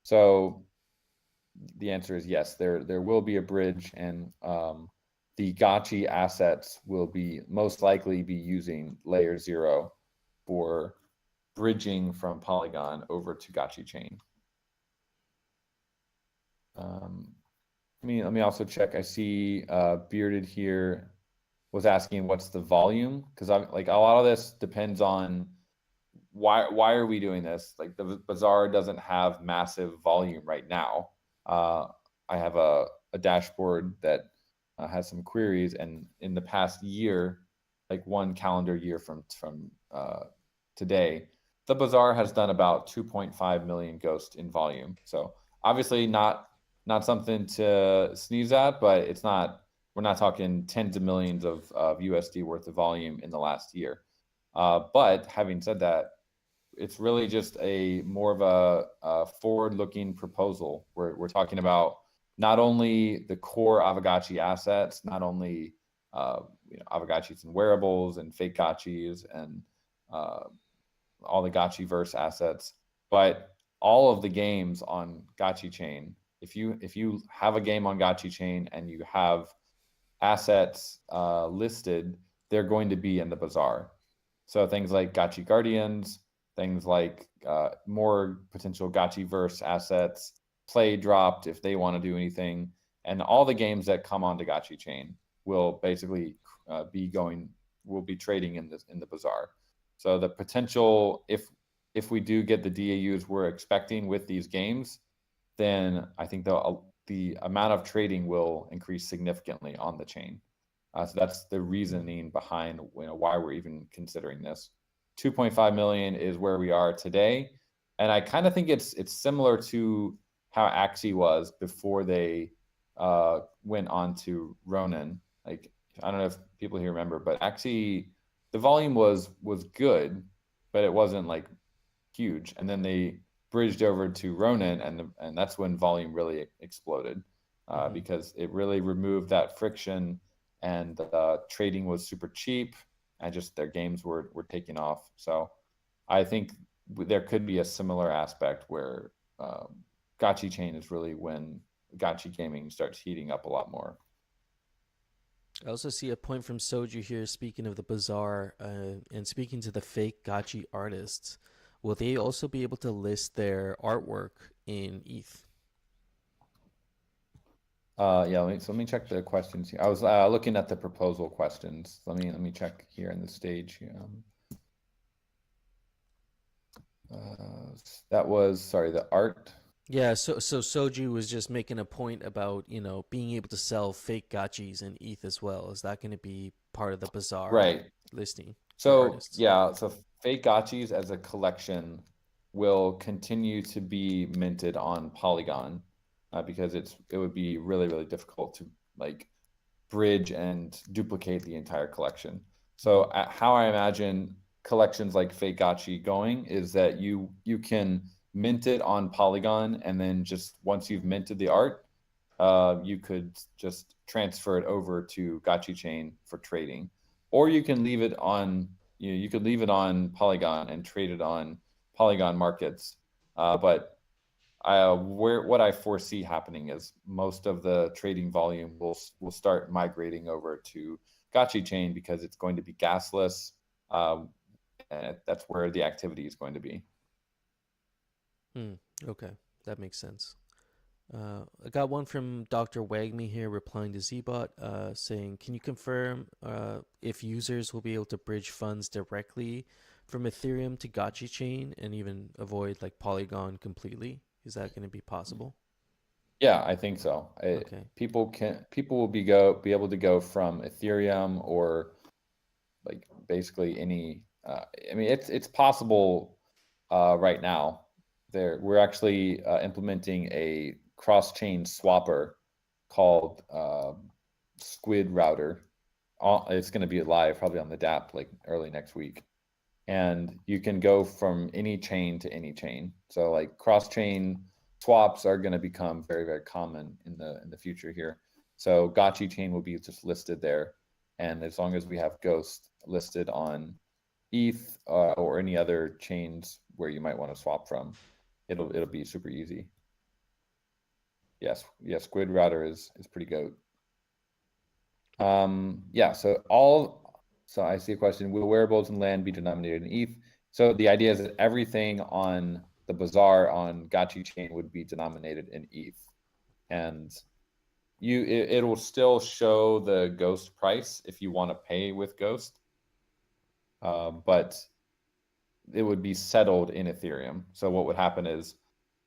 So the answer is yes, there will be a bridge, and the Gotchi assets will be most likely be using layer 0 for bridging from Polygon over to Gotchi chain. Let me also check. I see Bearded here was asking what's the volume, because I'm like, a lot of this depends on why are we doing this. Like the bazaar doesn't have massive volume right now. I have a dashboard that has some queries, and in the past year, like one calendar year from today, the bazaar has done about 2.5 million ghost in volume. So obviously not something to sneeze at, but it's not, we're not talking tens of millions of USD worth of volume in the last year. But having said that, it's really just a more of a forward-looking proposal. We're talking about not only the core Aavegotchi assets, not only Aavegotchis and wearables and fake Gotchis and all the Gotchiverse assets, but all of the games on Gotchi chain. If you have a game on Gotchi chain and you have assets listed, they're going to be in the bazaar. So things like Gotchi Guardians, things like more potential Gotchiverse assets, play dropped if they want to do anything, and all the games that come onto Gotchi chain will basically will be trading in the bazaar. So the potential, if we do get the DAUs we're expecting with these games, then I think the amount of trading will increase significantly on the chain. So that's the reasoning behind why we're even considering this. 2.5 million is where we are today, and I kind of think it's similar to how Axie was before they went on to Ronin. Like, I don't know if people here remember, but Axie, the volume was good, but it wasn't like huge. And then they bridged over to Ronin, and that's when volume really exploded, because it really removed that friction, and trading was super cheap, and just their games were taking off. So I think there could be a similar aspect where Gotchi chain is really when Gotchi gaming starts heating up a lot more. I also see a point from Soju here, speaking of the bazaar and speaking to the fake Gotchi artists. Will they also be able to list their artwork in ETH? Yeah, let me check the questions here. I was looking at the proposal questions. Let me check here in the stage. That was, sorry, the art. Yeah, so Soju was just making a point about, being able to sell fake Gotchis in ETH as well. Is that going to be part of the bazaar listing? So yeah, so fake Gotchis as a collection will continue to be minted on Polygon, because it would be really, really difficult to like bridge and duplicate the entire collection. So how I imagine collections like fake Gotchi going is that you can mint it on Polygon, and then just once you've minted the art, you could just transfer it over to Gotchi chain for trading, or you can leave it on you could leave it on Polygon and trade it on Polygon markets. But what I foresee happening is most of the trading volume will start migrating over to Gotchi chain, because it's going to be gasless, and that's where the activity is going to be. Okay, that makes sense. I got one from Dr. Wagme here replying to Zbot, saying, can you confirm if users will be able to bridge funds directly from Ethereum to Gotchi chain and even avoid like Polygon completely? Is that going to be possible? Yeah, I think so. Okay. People will be able to go from Ethereum or like basically any. I mean, it's possible right now. We're actually implementing a cross-chain swapper called Squid Router. It's going to be live probably on the DApp like early next week, and you can go from any chain to any chain. So like cross-chain swaps are going to become very, very common in the future here. So Gotchi chain will be just listed there, and as long as we have Ghost listed on ETH or any other chains where you might want to swap from, it'll be super easy. Yes, Squid Router is pretty goat. Yeah, so I see a question, will wearables and land be denominated in ETH? So the idea is that everything on the bazaar on Gotchi chain would be denominated in ETH. And it'll still show the Ghost price if you want to pay with Ghost. But it would be settled in Ethereum. So what would happen is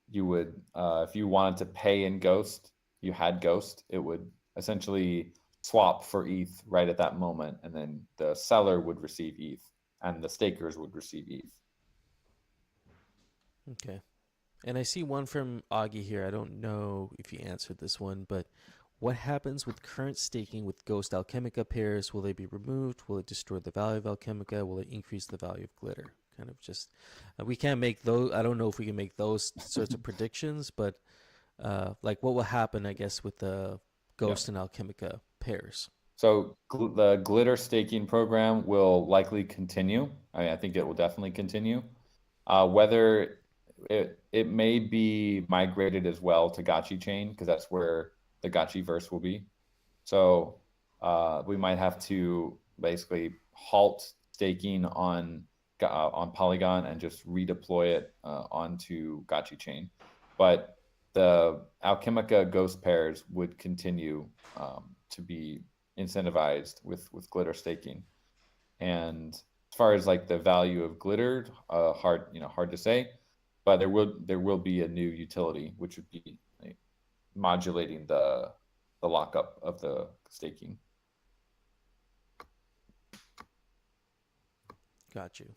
you would, if you wanted to pay in Ghost, you had Ghost, it would essentially swap for ETH right at that moment, and then the seller would receive ETH, and the stakers would receive ETH. Okay. And I see one from Augie here. I don't know if you answered this one, but what happens with current staking with Ghost Alchemica pairs? Will they be removed? Will it destroy the value of Alchemica? Will it increase the value of Glitter? Kind of just, we can't make those. I don't know if we can make those sorts of predictions, but like what will happen, I guess, with the Ghost and Alchemica pairs? So the Glitter staking program will likely continue. I think it will definitely continue. Whether it may be migrated as well to Gotchi chain, because that's where the Gotchiverse will be. So we might have to basically halt staking on Polygon and just redeploy it onto Gotchi chain. But the Alchemica Ghost pairs would continue to be incentivized with Glitter staking. And as far as like the value of Glitter, hard to say, but there will be a new utility which would be like modulating the lockup of the staking. Got you.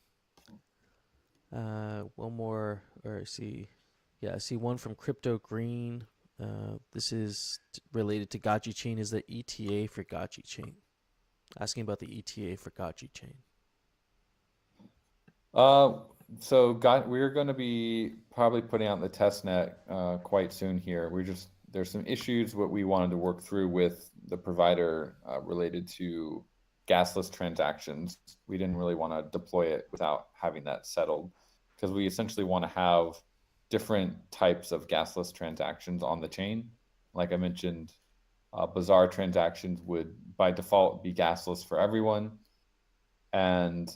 One more, or I see one from Crypto Green. This is related to Gotchi chain. Is the ETA for Gotchi chain? Asking about the ETA for Gotchi chain. So we're going to be probably putting out the test net quite soon here. There's some issues what we wanted to work through with the provider related to gasless transactions. We didn't really want to deploy it without having that settled, because we essentially want to have different types of gasless transactions on the chain. Like I mentioned, Bazaar transactions would by default be gasless for everyone, and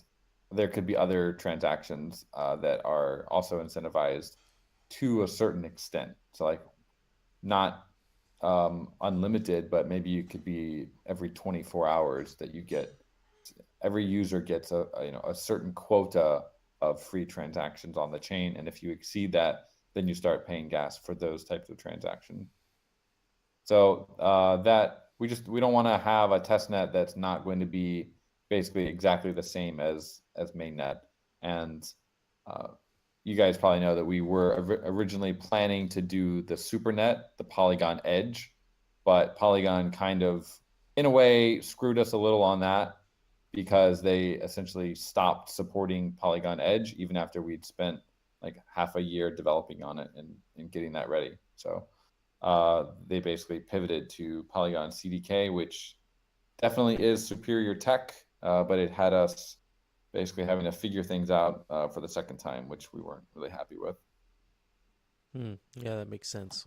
there could be other transactions that are also incentivized to a certain extent. So like not unlimited, but maybe you could be every 24 hours that every user gets a certain quota of free transactions on the chain. And if you exceed that, then you start paying gas for those types of transactions. So that we don't want to have a test net that's not going to be basically exactly the same as mainnet. And you guys probably know that we were originally planning to do the supernet, the Polygon Edge, but Polygon kind of, in a way, screwed us a little on that, because they essentially stopped supporting Polygon Edge even after we'd spent like half a year developing on it and getting that ready. So they basically pivoted to Polygon CDK, which definitely is superior tech, but it had us basically having to figure things out for the second time, which we weren't really happy with. Yeah, that makes sense.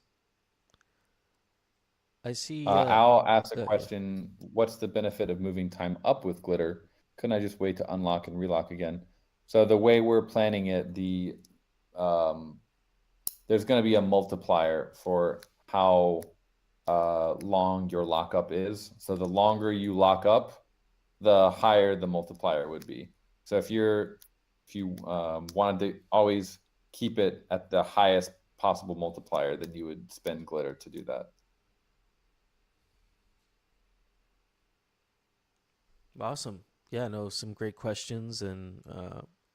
I see. Al asked a question, what's the benefit of moving time up with Glitter? Couldn't I just wait to unlock and relock again? So the way we're planning it, there's going to be a multiplier for how long your lockup is. So the longer you lock up, the higher the multiplier would be. So if you wanted to always keep it at the highest possible multiplier, then you would spend Glitter to do that. Awesome. Yeah, no, some great questions, and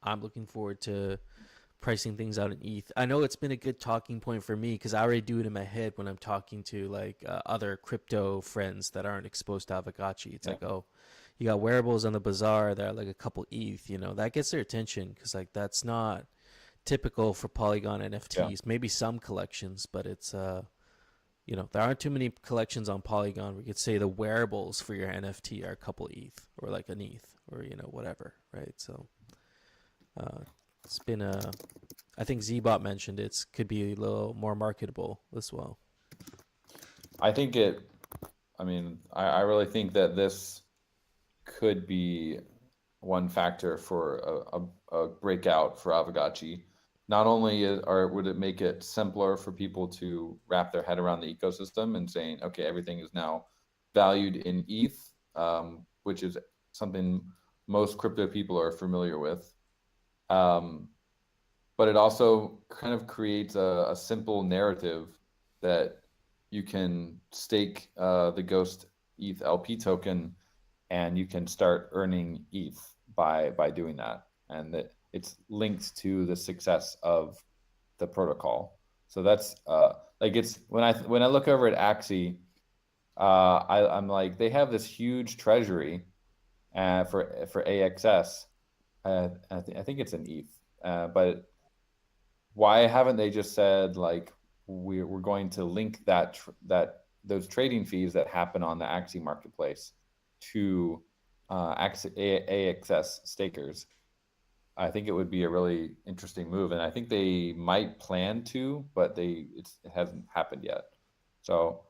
I'm looking forward to pricing things out in ETH. I know it's been a good talking point for me because I already do it in my head when I'm talking to like other crypto friends that aren't exposed to Aavegotchi. It's like, oh, you got wearables on the bazaar that are like a couple ETH, that gets their attention because like that's not typical for Polygon NFTs. Maybe some collections, but it's there aren't too many collections on Polygon. We could say the wearables for your NFT are a couple ETH or like an ETH or whatever, right? So it's been I think Zbot mentioned could be a little more marketable as well. I think it I mean, I really think that this could be one factor for a breakout for Aavegotchi. Not only would it make it simpler for people to wrap their head around the ecosystem and saying, okay, everything is now valued in ETH, which is something most crypto people are familiar with. But it also kind of creates a simple narrative that you can stake the Ghost ETH LP token, and you can start earning ETH by doing that, and that it's linked to the success of the protocol. So that's like, it's when I look over at Axie, I'm like, they have this huge treasury for AXS. I think it's an ETH, but why haven't they just said, like, we're going to link those trading fees that happen on the Axie marketplace to AXS stakers? I think it would be a really interesting move, and I think they might plan to, but it hasn't happened yet. So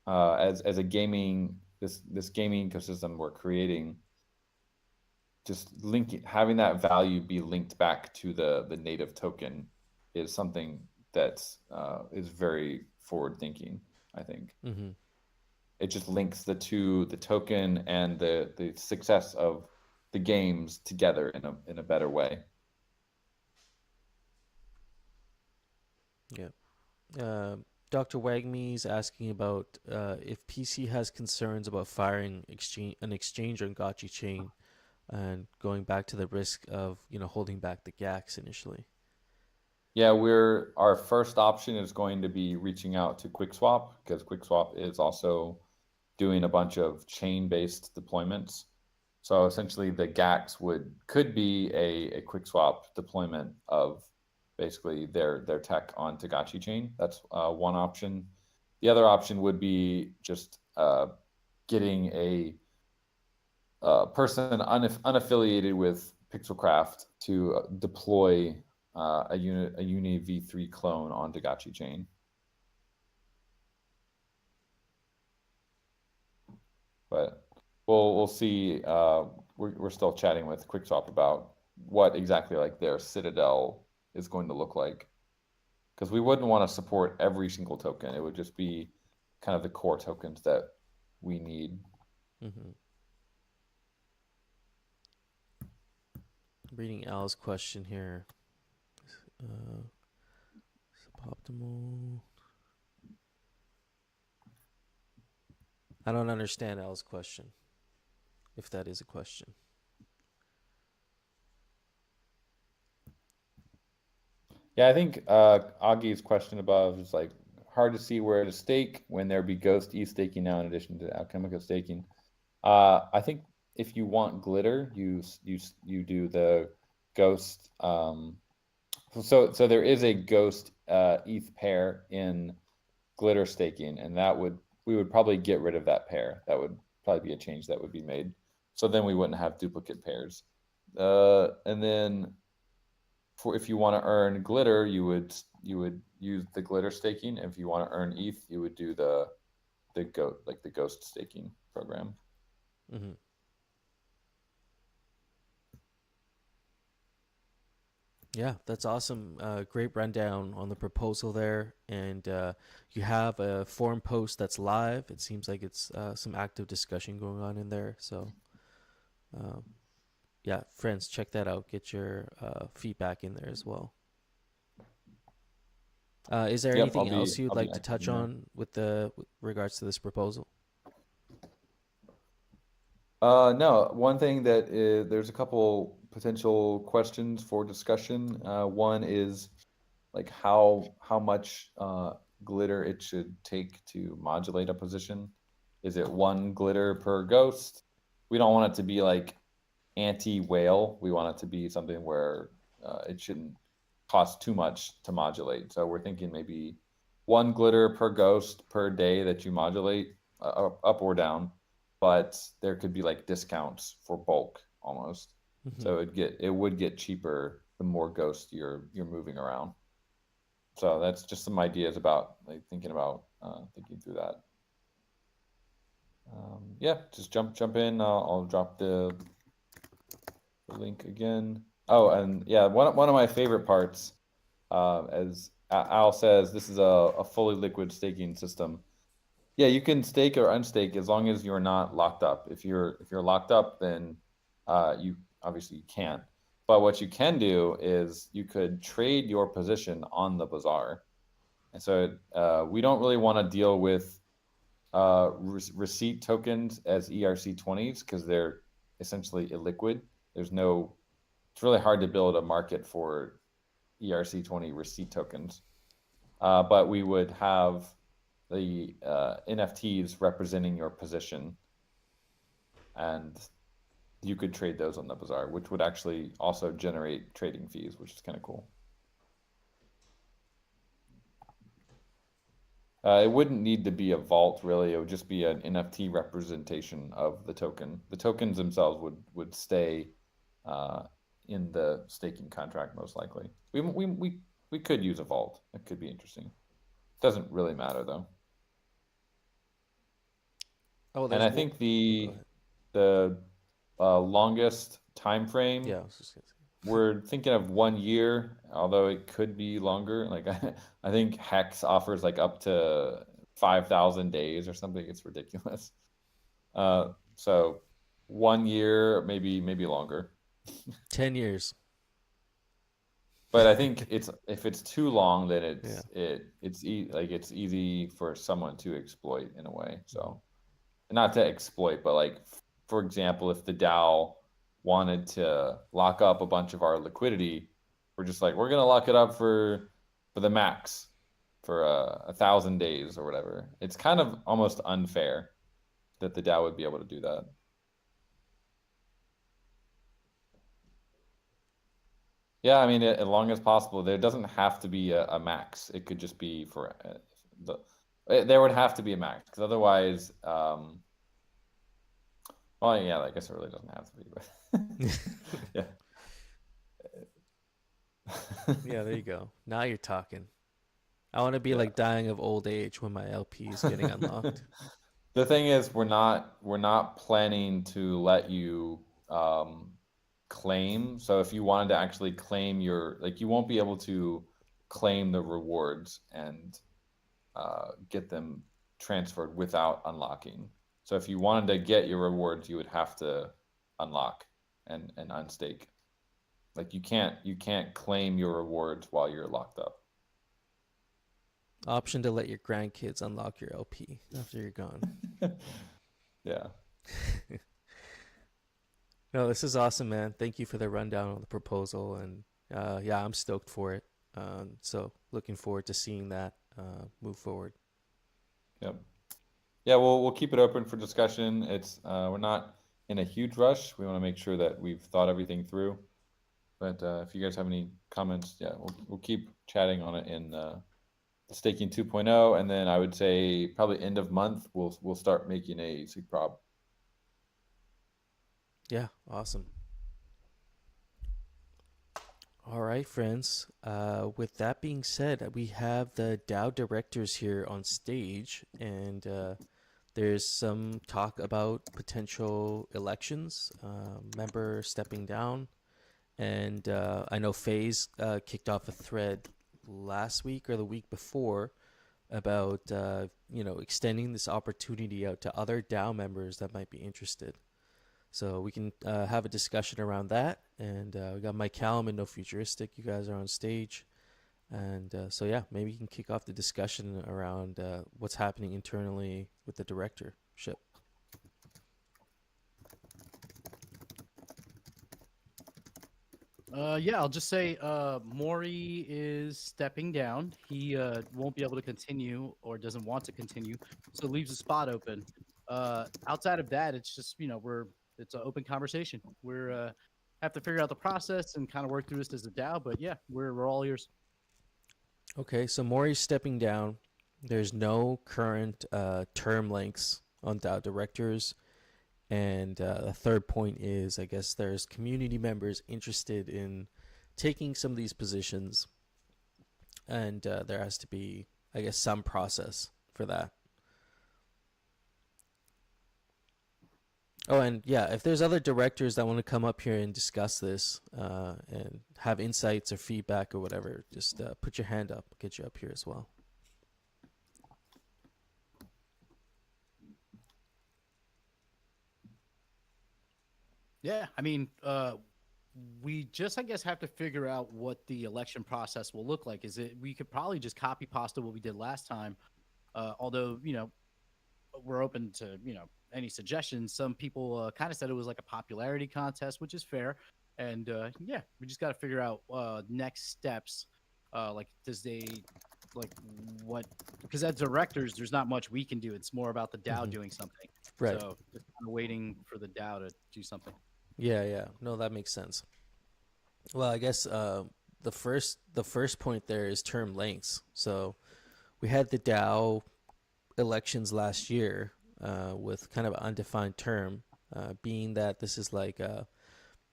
as a gaming this gaming ecosystem we're creating, just having that value be linked back to the native token is something that is very forward thinking, I think. Mm-hmm. It just links the token and the success of the games together in a better way. Yeah. Dr. Wagme's asking about if PC has concerns about firing an exchange on Gotchi chain and going back to the risk of holding back the GAX initially. Yeah, our first option is going to be reaching out to QuickSwap, because QuickSwap is also doing a bunch of chain-based deployments. So essentially, the GAX could be a QuickSwap deployment of basically their tech onto Gotchi chain. That's one option. The other option would be just getting a person unaffiliated with Pixelcraft to deploy a Uni v3 clone onto Gotchi chain. But we'll see. We're still chatting with QuickSwap about what exactly like their Citadel is going to look like, because we wouldn't want to support every single token. It would just be kind of the core tokens that we need. Mm-hmm. Reading Al's question here. Suboptimal. I don't understand Al's question, if that is a question. Yeah, I think Augie's question above is like, hard to see where to stake when there be Ghost ETH staking now in addition to alchemical staking. I think if you want glitter, you do the Ghost. So there is a Ghost ETH pair in glitter staking, and we would probably get rid of that pair. That would probably be a change that would be made. So then we wouldn't have duplicate pairs. And then if you want to earn glitter, you would use the glitter staking. If you want to earn ETH, you would do the Ghost staking program. Mm-hmm. Yeah, that's awesome. Great rundown on the proposal there. And you have a forum post that's live. It seems like it's some active discussion going on in there. So, yeah, friends, check that out. Get your feedback in there as well. Is there anything else you'd like to touch on with regards to this proposal? No, one thing that there's a couple potential questions for discussion. One is like how much glitter it should take to modulate a position. Is it one glitter per ghost? We don't want it to be like anti-whale. We want it to be something where it shouldn't cost too much to modulate. So we're thinking maybe one glitter per ghost per day that you modulate, up or down. But there could be like discounts for bulk almost. Mm-hmm. So it would get cheaper the more ghosts you're moving around. So that's just some ideas about like thinking through that. Yeah, just jump in. I'll drop the link again. Oh, and yeah, one of my favorite parts, as Al says, this is a fully liquid staking system. Yeah, you can stake or unstake as long as you're not locked up. If you're locked up, then you obviously can't. But what you can do is you could trade your position on the bazaar. And so we don't really want to deal with receipt tokens as ERC20s because they're essentially illiquid. There's no, it's really hard to build a market for ERC20 receipt tokens. But we would have the NFTs representing your position, and you could trade those on the bazaar, which would actually also generate trading fees, which is kind of cool. It wouldn't need to be a vault, really. It would just be an NFT representation of the token. The tokens themselves would stay in the staking contract, most likely. We could use a vault. It could be interesting. Doesn't really matter, though. Oh, And I think go the longest time frame, ahead. Yeah, I was just gonna say. we're thinking of 1 year, although it could be longer. Like I think Hex offers like up to 5,000 days or something. It's ridiculous. So 1 year, maybe longer. 10 years. But I think if it's too long, then Yeah. it's easy for someone to exploit in a way. So not to exploit, but like for example, if the DAO wanted to lock up a bunch of our liquidity, we're just like, we're gonna lock it up for the max for 1,000 days or whatever. It's kind of almost unfair that the DAO would be able to do that. Yeah, I mean, as long as possible. There doesn't have to be a max. It could just be for there would have to be a max because otherwise, well, yeah, I guess it really doesn't have to be, but yeah. Yeah, there you go. Now you're talking. I want to be Yeah. like dying of old age when my LP is getting unlocked. The thing is, we're not planning to let you claim. So if you wanted to actually claim you won't be able to claim the rewards and get them transferred without unlocking. So if you wanted to get your rewards, you would have to unlock and unstake. Like you can't claim your rewards while you're locked up. Option to let your grandkids unlock your LP after you're gone. Yeah. No, this is awesome, man. Thank you for the rundown on the proposal, and yeah, I'm stoked for it. So looking forward to seeing that move forward. Yep. Yeah, we'll keep it open for discussion. It's we're not in a huge rush. We want to make sure that we've thought everything through. But if you guys have any comments, yeah, we'll keep chatting on it in staking 2.0, and then I would say probably end of month we'll start making a SIG prob. Yeah, awesome. All right, friends. With that being said, we have the DAO directors here on stage, and there's some talk about potential elections, member stepping down, and I know FaZe kicked off a thread last week or the week before about extending this opportunity out to other DAO members that might be interested. So we can have a discussion around that. And we got Mike Callum and No Futuristic. You guys are on stage. And so, yeah, maybe you can kick off the discussion around what's happening internally with the directorship. Yeah, I'll just say Maury is stepping down. He won't be able to continue or doesn't want to continue, so leaves a spot open. Outside of that, it's just it's an open conversation. We're have to figure out the process and kind of work through this as a DAO. But yeah, we're all ears. Okay, so Maury's stepping down. There's no current term lengths on DAO directors. And the third point is, I guess there's community members interested in taking some of these positions. And there has to be, I guess, some process for that. Oh, and yeah, if there's other directors that want to come up here and discuss this and have insights or feedback or whatever, just put your hand up. I'll get you up here as well. Yeah, I mean, we just, I guess, have to figure out what the election process will look like. Is it, we could probably just copy pasta what we did last time. Although, we're open to, any suggestions. Some people kind of said it was like a popularity contest, which is fair. And yeah, we just got to figure out next steps. Like, does they, like, what, because as directors, there's not much we can do. It's more about the DAO doing something. Right. So just kind of waiting for the DAO to do something. Yeah. No, that makes sense. Well, I guess the first point there is term lengths. So we had the DAO elections last year with kind of an undefined term, being that this is like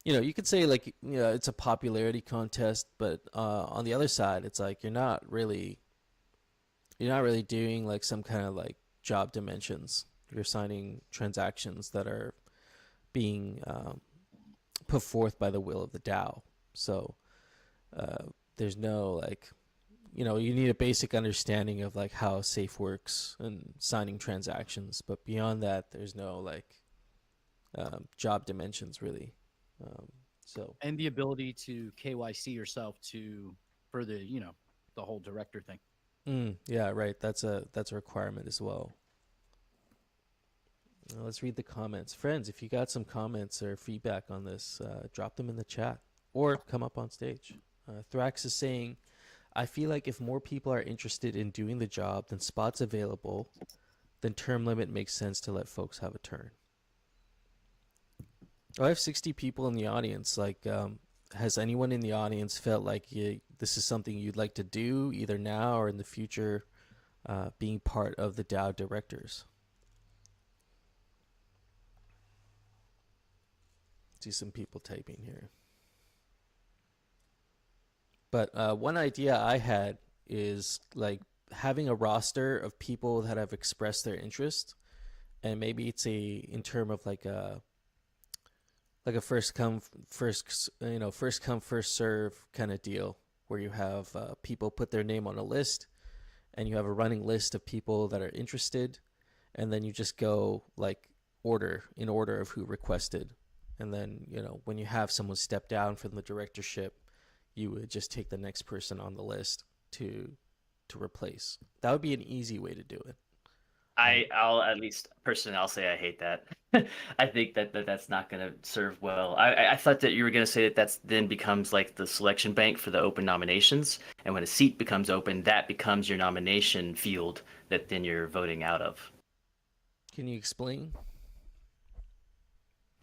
you could say like it's a popularity contest, but on the other side, it's like you're not really doing like some kind of like job dimensions. You're signing transactions that are being put forth by the will of the DAO. So there's no like, you need a basic understanding of like how safe works and signing transactions, but beyond that, there's no like job dimensions really. So And the ability to KYC yourself to for the whole director thing. yeah, right. That's a requirement as well. Let's read the comments. Friends, if you got some comments or feedback on this, drop them in the chat or come up on stage. Thrax is saying, I feel like if more people are interested in doing the job than spots available, then term limit makes sense to let folks have a turn. I have 60 people in the audience. Like, has anyone in the audience felt like this is something you'd like to do either now or in the future, being part of the DAO directors? See some people typing here. But one idea I had is like having a roster of people that have expressed their interest, and maybe it's in term of like a first come first serve kind of deal, where you have people put their name on a list, and you have a running list of people that are interested, and then you just go like in order of who requested. And then, when you have someone step down from the directorship, you would just take the next person on the list to replace. That would be an easy way to do it. I'll at least personally, I'll say I hate that. I think that's not going to serve well. I thought that you were going to say that then becomes like the selection bank for the open nominations, and when a seat becomes open, that becomes your nomination field that then you're voting out of. Can you explain?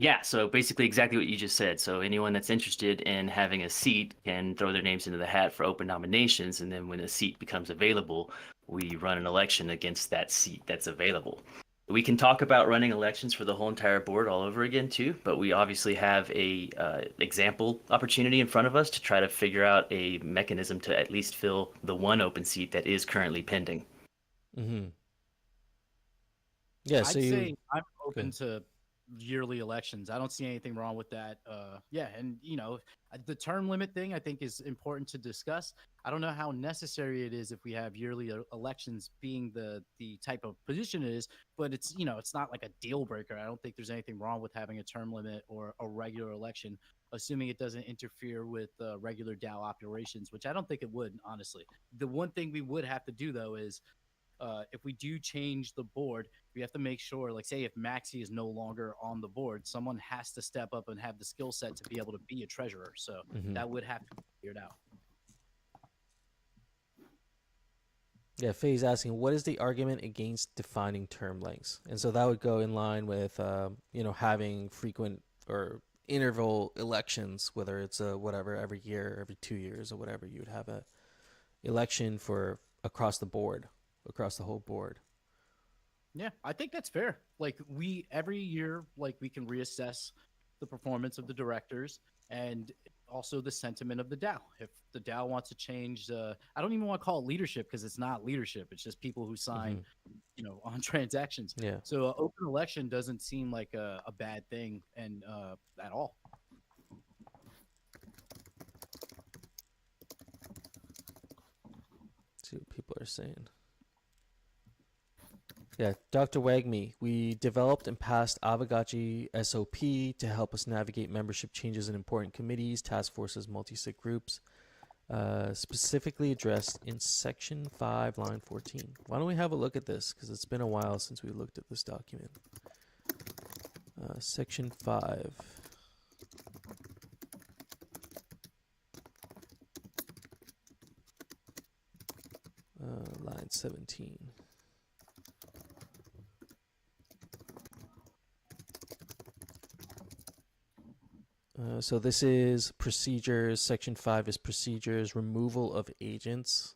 Yeah, so basically exactly what you just said. So anyone that's interested in having a seat can throw their names into the hat for open nominations, and then when a seat becomes available, we run an election against that seat that's available. We can talk about running elections for the whole entire board all over again too, but we obviously have a example opportunity in front of us to try to figure out a mechanism to at least fill the one open seat that is currently pending. Mm-hmm. Yeah, I'd so say I'm open to yearly elections. I don't see anything wrong with that. Yeah, and the term limit thing I think is important to discuss. I don't know how necessary it is if we have yearly elections being the type of position it is, but it's it's not like a deal breaker. I don't think there's anything wrong with having a term limit or a regular election, assuming it doesn't interfere with regular DAO operations, which I don't think it would, honestly. The one thing we would have to do though is if we do change the board, we have to make sure, like, say, if Maxi is no longer on the board, someone has to step up and have the skill set to be able to be a treasurer. So that would have to be figured out. Yeah, Faye's asking, what is the argument against defining term lengths? And so that would go in line with, having frequent or interval elections, whether it's whatever, every year, every 2 years or whatever, you would have a election for across the board, across the whole board. Yeah, I think that's fair. Like every year, like we can reassess the performance of the directors, and also the sentiment of the DAO. If the DAO wants to change, I don't even want to call it leadership because it's not leadership. It's just people who sign, on transactions. Yeah. So open election doesn't seem like a bad thing and at all. See what people are saying. Yeah, Dr. Wagme, we developed and passed Aavegotchi SOP to help us navigate membership changes in important committees, task forces, multi-sig groups, specifically addressed in Section 5, line 14. Why don't we have a look at this? Because it's been a while since we looked at this document. Section 5. Line 17. So this is procedures. Section 5 is procedures, removal of agents.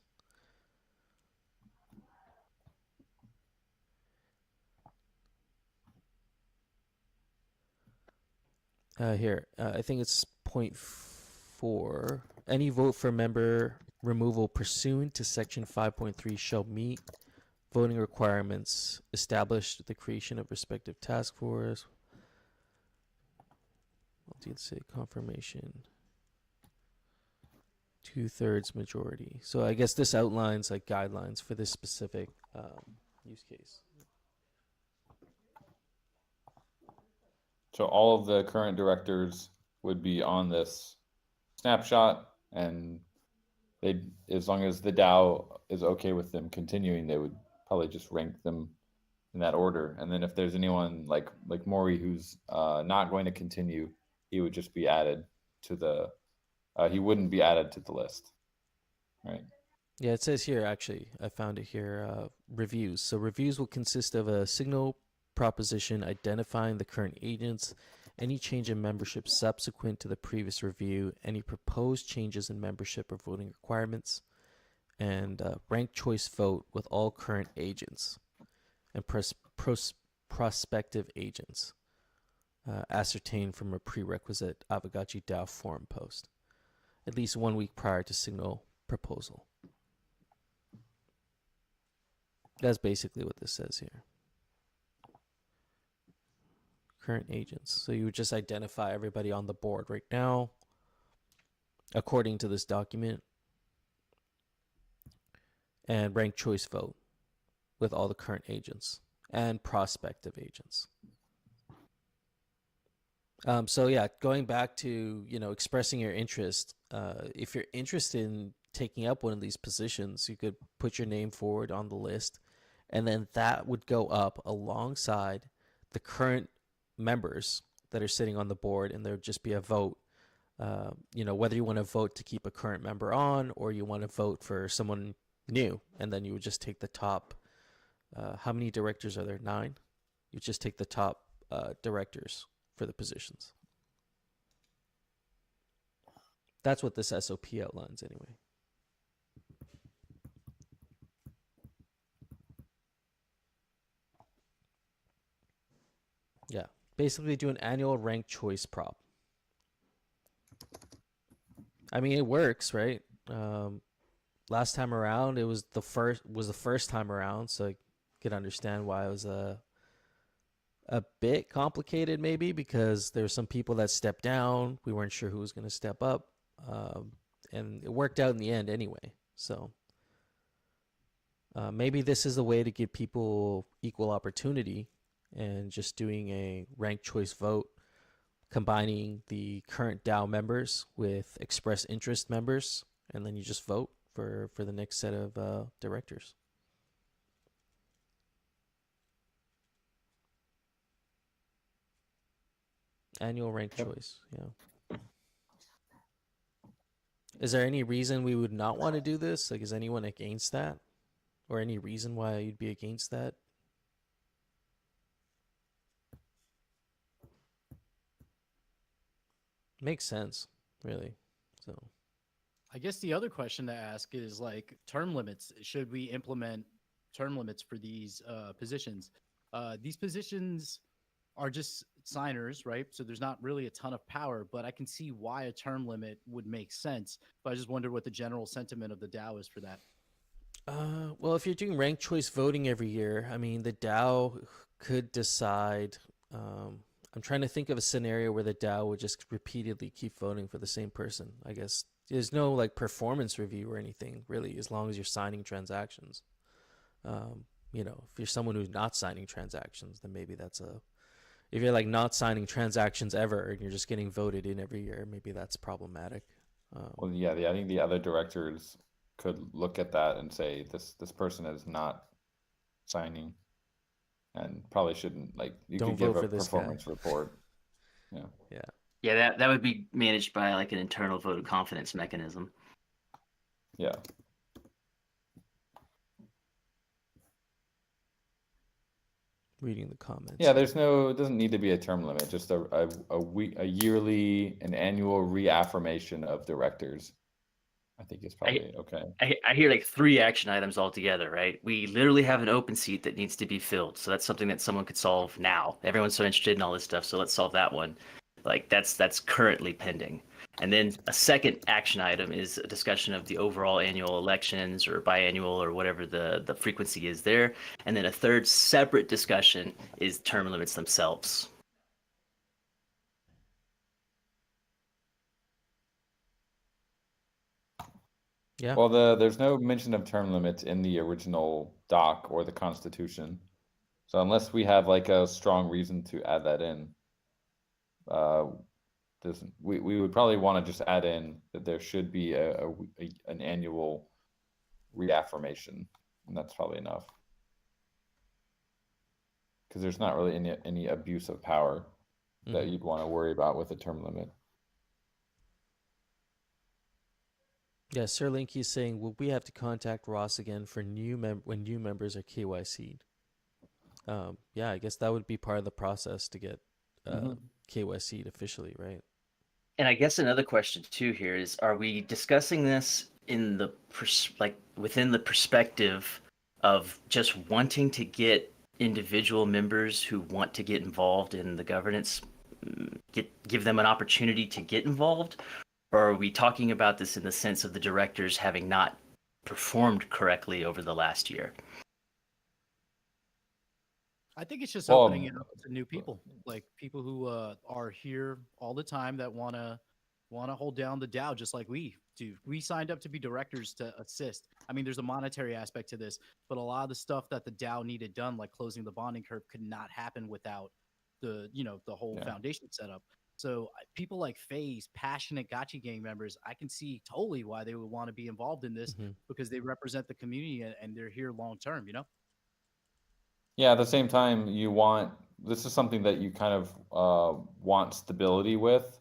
Here, I think it's point 4. Any vote for member removal pursuant to Section 5.3 shall meet voting requirements established with the creation of respective task force. Multi-sig confirmation. 2/3 majority. So I guess this outlines like guidelines for this specific use case. So all of the current directors would be on this snapshot, and they, as long as the DAO is okay with them continuing, they would probably just rank them in that order. And then if there's anyone like Maury who's not going to continue, he would just be added to the. He wouldn't be added to the list, right? Yeah, it says here, actually, I found it here, reviews. So reviews will consist of a signal proposition identifying the current agents, any change in membership subsequent to the previous review, any proposed changes in membership or voting requirements, and ranked choice vote with all current agents and prospective agents ascertained from a prerequisite Aavegotchi DAO forum post, at least 1 week prior to signal proposal. That's basically what this says here. Current agents. So you would just identify everybody on the board right now, according to this document, and rank choice vote with all the current agents and prospective agents. So yeah, going back to, expressing your interest, if you're interested in taking up one of these positions, you could put your name forward on the list, and then that would go up alongside the current members that are sitting on the board, and there would just be a vote, whether you want to vote to keep a current member on or you want to vote for someone new, and then you would just take the top, how many directors are there? 9? You just take the top directors for the positions. That's what this SOP outlines anyway. Yeah, basically do an annual ranked choice prop. I mean, it works, right? Last time around, it was the first time around, so I could understand why it was a bit complicated, maybe, because there were some people that stepped down. We weren't sure who was going to step up, and it worked out in the end anyway. So maybe this is a way to give people equal opportunity, and just doing a ranked choice vote, combining the current DAO members with express interest members, and then you just vote for the next set of directors. Annual ranked choice, yeah. Is there any reason we would not want to do this? Like, is anyone against that? Or any reason why you'd be against that? Makes sense, really. So I guess the other question to ask is like term limits. Should we implement term limits for these positions? These positions are just signers, right? So there's not really a ton of power, but I can see why a term limit would make sense. But I just wondered what the general sentiment of the DAO is for that. Well, if you're doing ranked choice voting every year, I mean, the DAO could decide. I'm trying to think of a scenario where the DAO would just repeatedly keep voting for the same person. I guess there's no like performance review or anything really, as long as you're signing transactions. If you're someone who's not signing transactions, then maybe that's a. If you're like not signing transactions ever and you're just getting voted in every year, maybe that's problematic. Well, yeah, I think the other directors could look at that and say this person is not signing, and probably shouldn't, like, you Don't could give vote a for this guy. performance report. Yeah. Yeah. Yeah, that would be managed by like an internal vote of confidence mechanism. Yeah. Reading the comments. Yeah, it doesn't need to be a term limit, just a yearly, an annual reaffirmation of directors. I think it's probably okay. I hear like 3 action items altogether, right? We literally have an open seat that needs to be filled. So that's something that someone could solve now. Everyone's so interested in all this stuff, so let's solve that one. Like that's currently pending. And then a second action item is a discussion of the overall annual elections or biannual or whatever the frequency is there. And then a third separate discussion is term limits themselves. Yeah. Well, there's no mention of term limits in the original doc or the Constitution. So unless we have like a strong reason to add that in, we would probably want to just add in that there should be an annual reaffirmation, and that's probably enough. Because there's not really any abuse of power that you'd want to worry about with a term limit. Yeah, Sir Linky is saying, will we have to contact Ross again for when new members are KYC'd? Yeah, I guess that would be part of the process to get KYC'd officially, right? And I guess another question too here is: are we discussing this in the within the perspective of just wanting to get individual members who want to get involved in the governance, give them an opportunity to get involved? Or are we talking about this in the sense of the directors having not performed correctly over the last year? I think it's just opening it up to new people, like people who are here all the time that want to hold down the DAO just like we do. We signed up to be directors to assist. I mean, there's a monetary aspect to this, but a lot of the stuff that the DAO needed done, like closing the bonding curve, could not happen without the whole foundation setup. So people like FaZe, passionate Gotchi gang members, I can see totally why they would want to be involved in this because they represent the community and they're here long term, Yeah, at the same time, this is something that you kind of want stability with.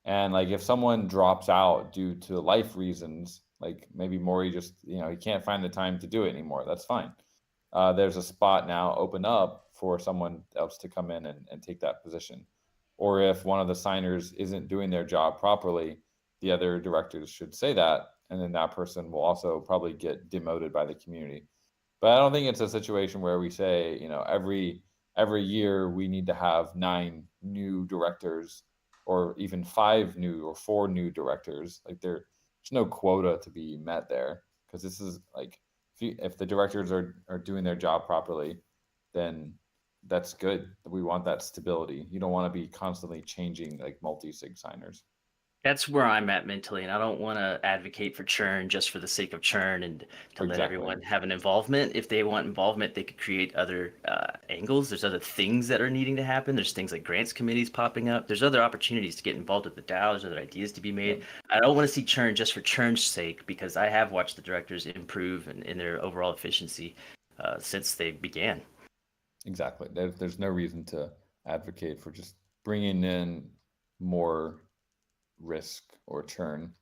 And like if someone drops out due to life reasons, like maybe Maury just, he can't find the time to do it anymore, that's fine. There's a spot now open up for someone else to come in and take that position. Or if one of the signers isn't doing their job properly, the other directors should say that, and then that person will also probably get demoted by the community. But I don't think it's a situation where we say, every year we need to have 9 new directors or even 5 new or 4 new directors. Like there's no quota to be met there, because this is like, if the directors are doing their job properly, then that's good. We want that stability. You don't want to be constantly changing like multi-sig signers. That's where I'm at mentally, and I don't want to advocate for churn just for the sake of churn and to let everyone have an involvement. If they want involvement, they could create other angles. There's other things that are needing to happen. There's things like grants committees popping up. There's other opportunities to get involved with the DAO. There's other ideas to be made. I don't want to see churn just for churn's sake, because I have watched the directors improve in their overall efficiency since they began. Exactly. There's no reason to advocate for just bringing in more risk or churn.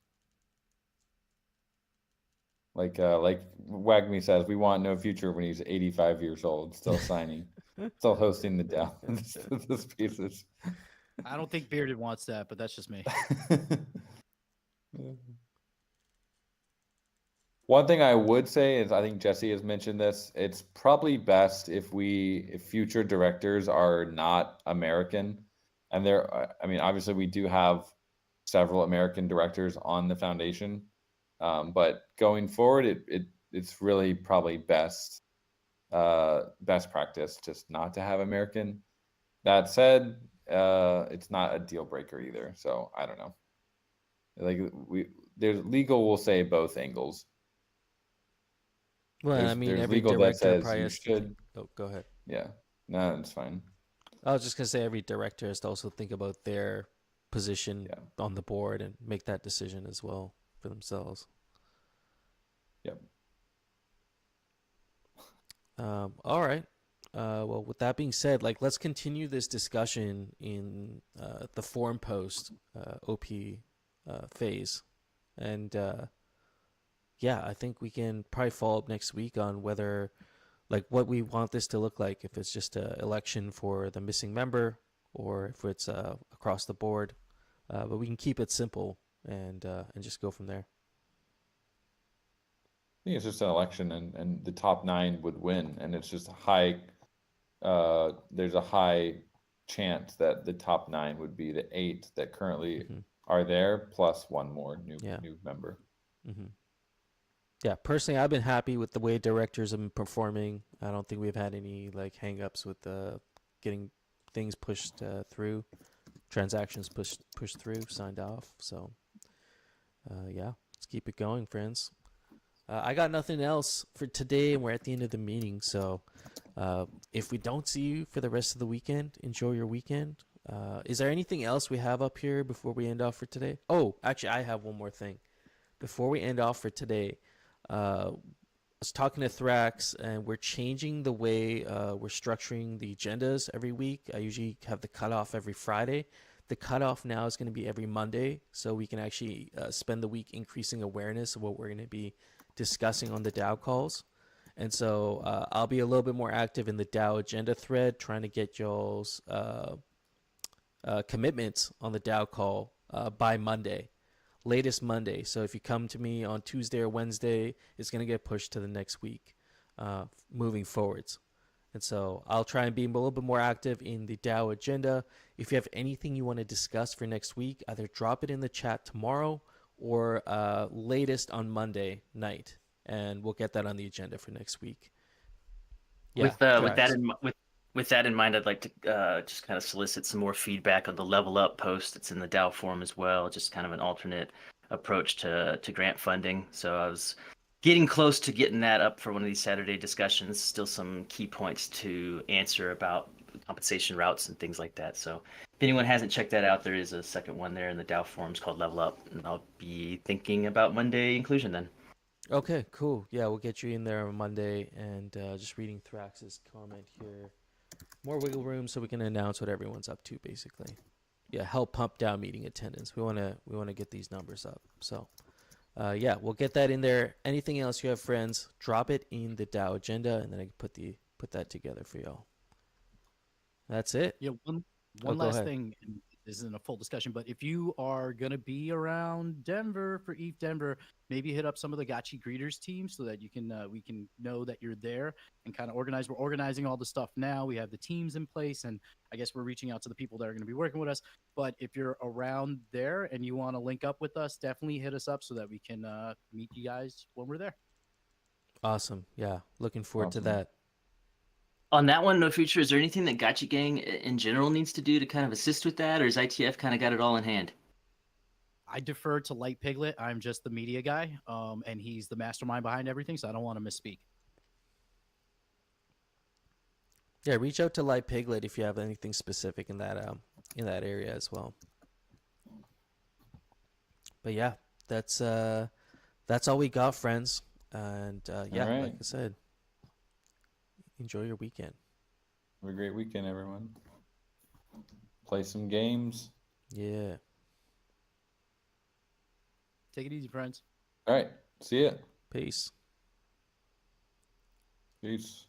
Like Wagme says, we want no future when he's 85 years old, still signing, still hosting the DAO. The spaces. I don't think Bearded wants that, but that's just me. One thing I would say is I think Jesse has mentioned this. It's probably best if future directors are not American, and I mean, obviously we do have several American directors on the foundation, but going forward, it's really probably best practice just not to have American. That said, it's not a deal breaker either. So I don't know. Like there's legal will say both angles. Well, I mean, There's every legal that director says probably you has to think. should. Oh, go ahead. Yeah, no, it's fine. I was just gonna say every director has to also think about their position Yeah. on the board and make that decision as well for themselves. Yep. All right. Well, with that being said, like let's continue this discussion in the forum post OP phase, and yeah, I think we can probably follow up next week on whether like what we want this to look like. If it's just an election for the missing member, or if it's across the board. But we can keep it simple and just go from there. I think it's just an election, and the top 9 would win, and it's just there's a high chance that the top 9 would be the 8 that currently are there, plus one more new member. Mm-hmm. Yeah, personally, I've been happy with the way directors have been performing. I don't think we've had any like hang-ups with getting things pushed through, transactions pushed through, signed off. So, yeah, let's keep it going, friends. I got nothing else for today, and we're at the end of the meeting. So, if we don't see you for the rest of the weekend, enjoy your weekend. Is there anything else we have up here before we end off for today? Oh, actually, I have one more thing. Before we end off for today, I was talking to Thrax, and we're changing the way we're structuring the agendas every week. I usually have the cutoff every Friday. The cutoff now is going to be every Monday, so we can actually spend the week increasing awareness of what we're going to be discussing on the DAO calls. And so I'll be a little bit more active in the DAO agenda thread, trying to get y'all's commitments on the DAO call by Monday. Latest Monday. So if you come to me on Tuesday or Wednesday, it's going to get pushed to the next week moving forwards. And so I'll try and be a little bit more active in the DAO agenda. If you have anything you want to discuss for next week, either drop it in the chat tomorrow or latest on Monday night, and we'll get that on the agenda for next week. Yeah, with that in mind, I'd like to just kind of solicit some more feedback on the level up post that's in the DAO forum as well. Just kind of an alternate approach to grant funding. So I was getting close to getting that up for one of these Saturday discussions. Still some key points to answer about compensation routes and things like that. So if anyone hasn't checked that out, there is a second one there in the DAO forums called Level Up, and I'll be thinking about Monday inclusion then. Okay, cool. Yeah, we'll get you in there on Monday, and just reading Thrax's comment here. More wiggle room so we can announce what everyone's up to, basically. Yeah, help pump down meeting attendance. We want to get these numbers up. So, yeah, we'll get that in there. Anything else you have, friends, drop it in the DAO agenda, and then I can put that together for y'all. That's it. Yeah, one last thing. And this isn't a full discussion, but if you are gonna be around Denver for ETH Denver, maybe hit up some of the Gotchi greeters team so that you can we can know that you're there and kind of organize. We're organizing all the stuff now. We have the teams in place, and I guess we're reaching out to the people that are going to be working with us. But if you're around there and you want to link up with us, definitely hit us up so that we can meet you guys when we're there. Awesome. Yeah, looking forward to that. On that one, No Future, is there anything that Gotchi Gang in general needs to do to kind of assist with that, or has ITF kind of got it all in hand? I defer to Light Piglet. I'm just the media guy, and he's the mastermind behind everything, so I don't want to misspeak. Yeah, reach out to Light Piglet if you have anything specific in that area as well. But yeah, that's all we got, friends. And yeah, right. like I said, enjoy your weekend. Have a great weekend, everyone. Play some games. Yeah. Take it easy, friends. All right. See ya. Peace. Peace.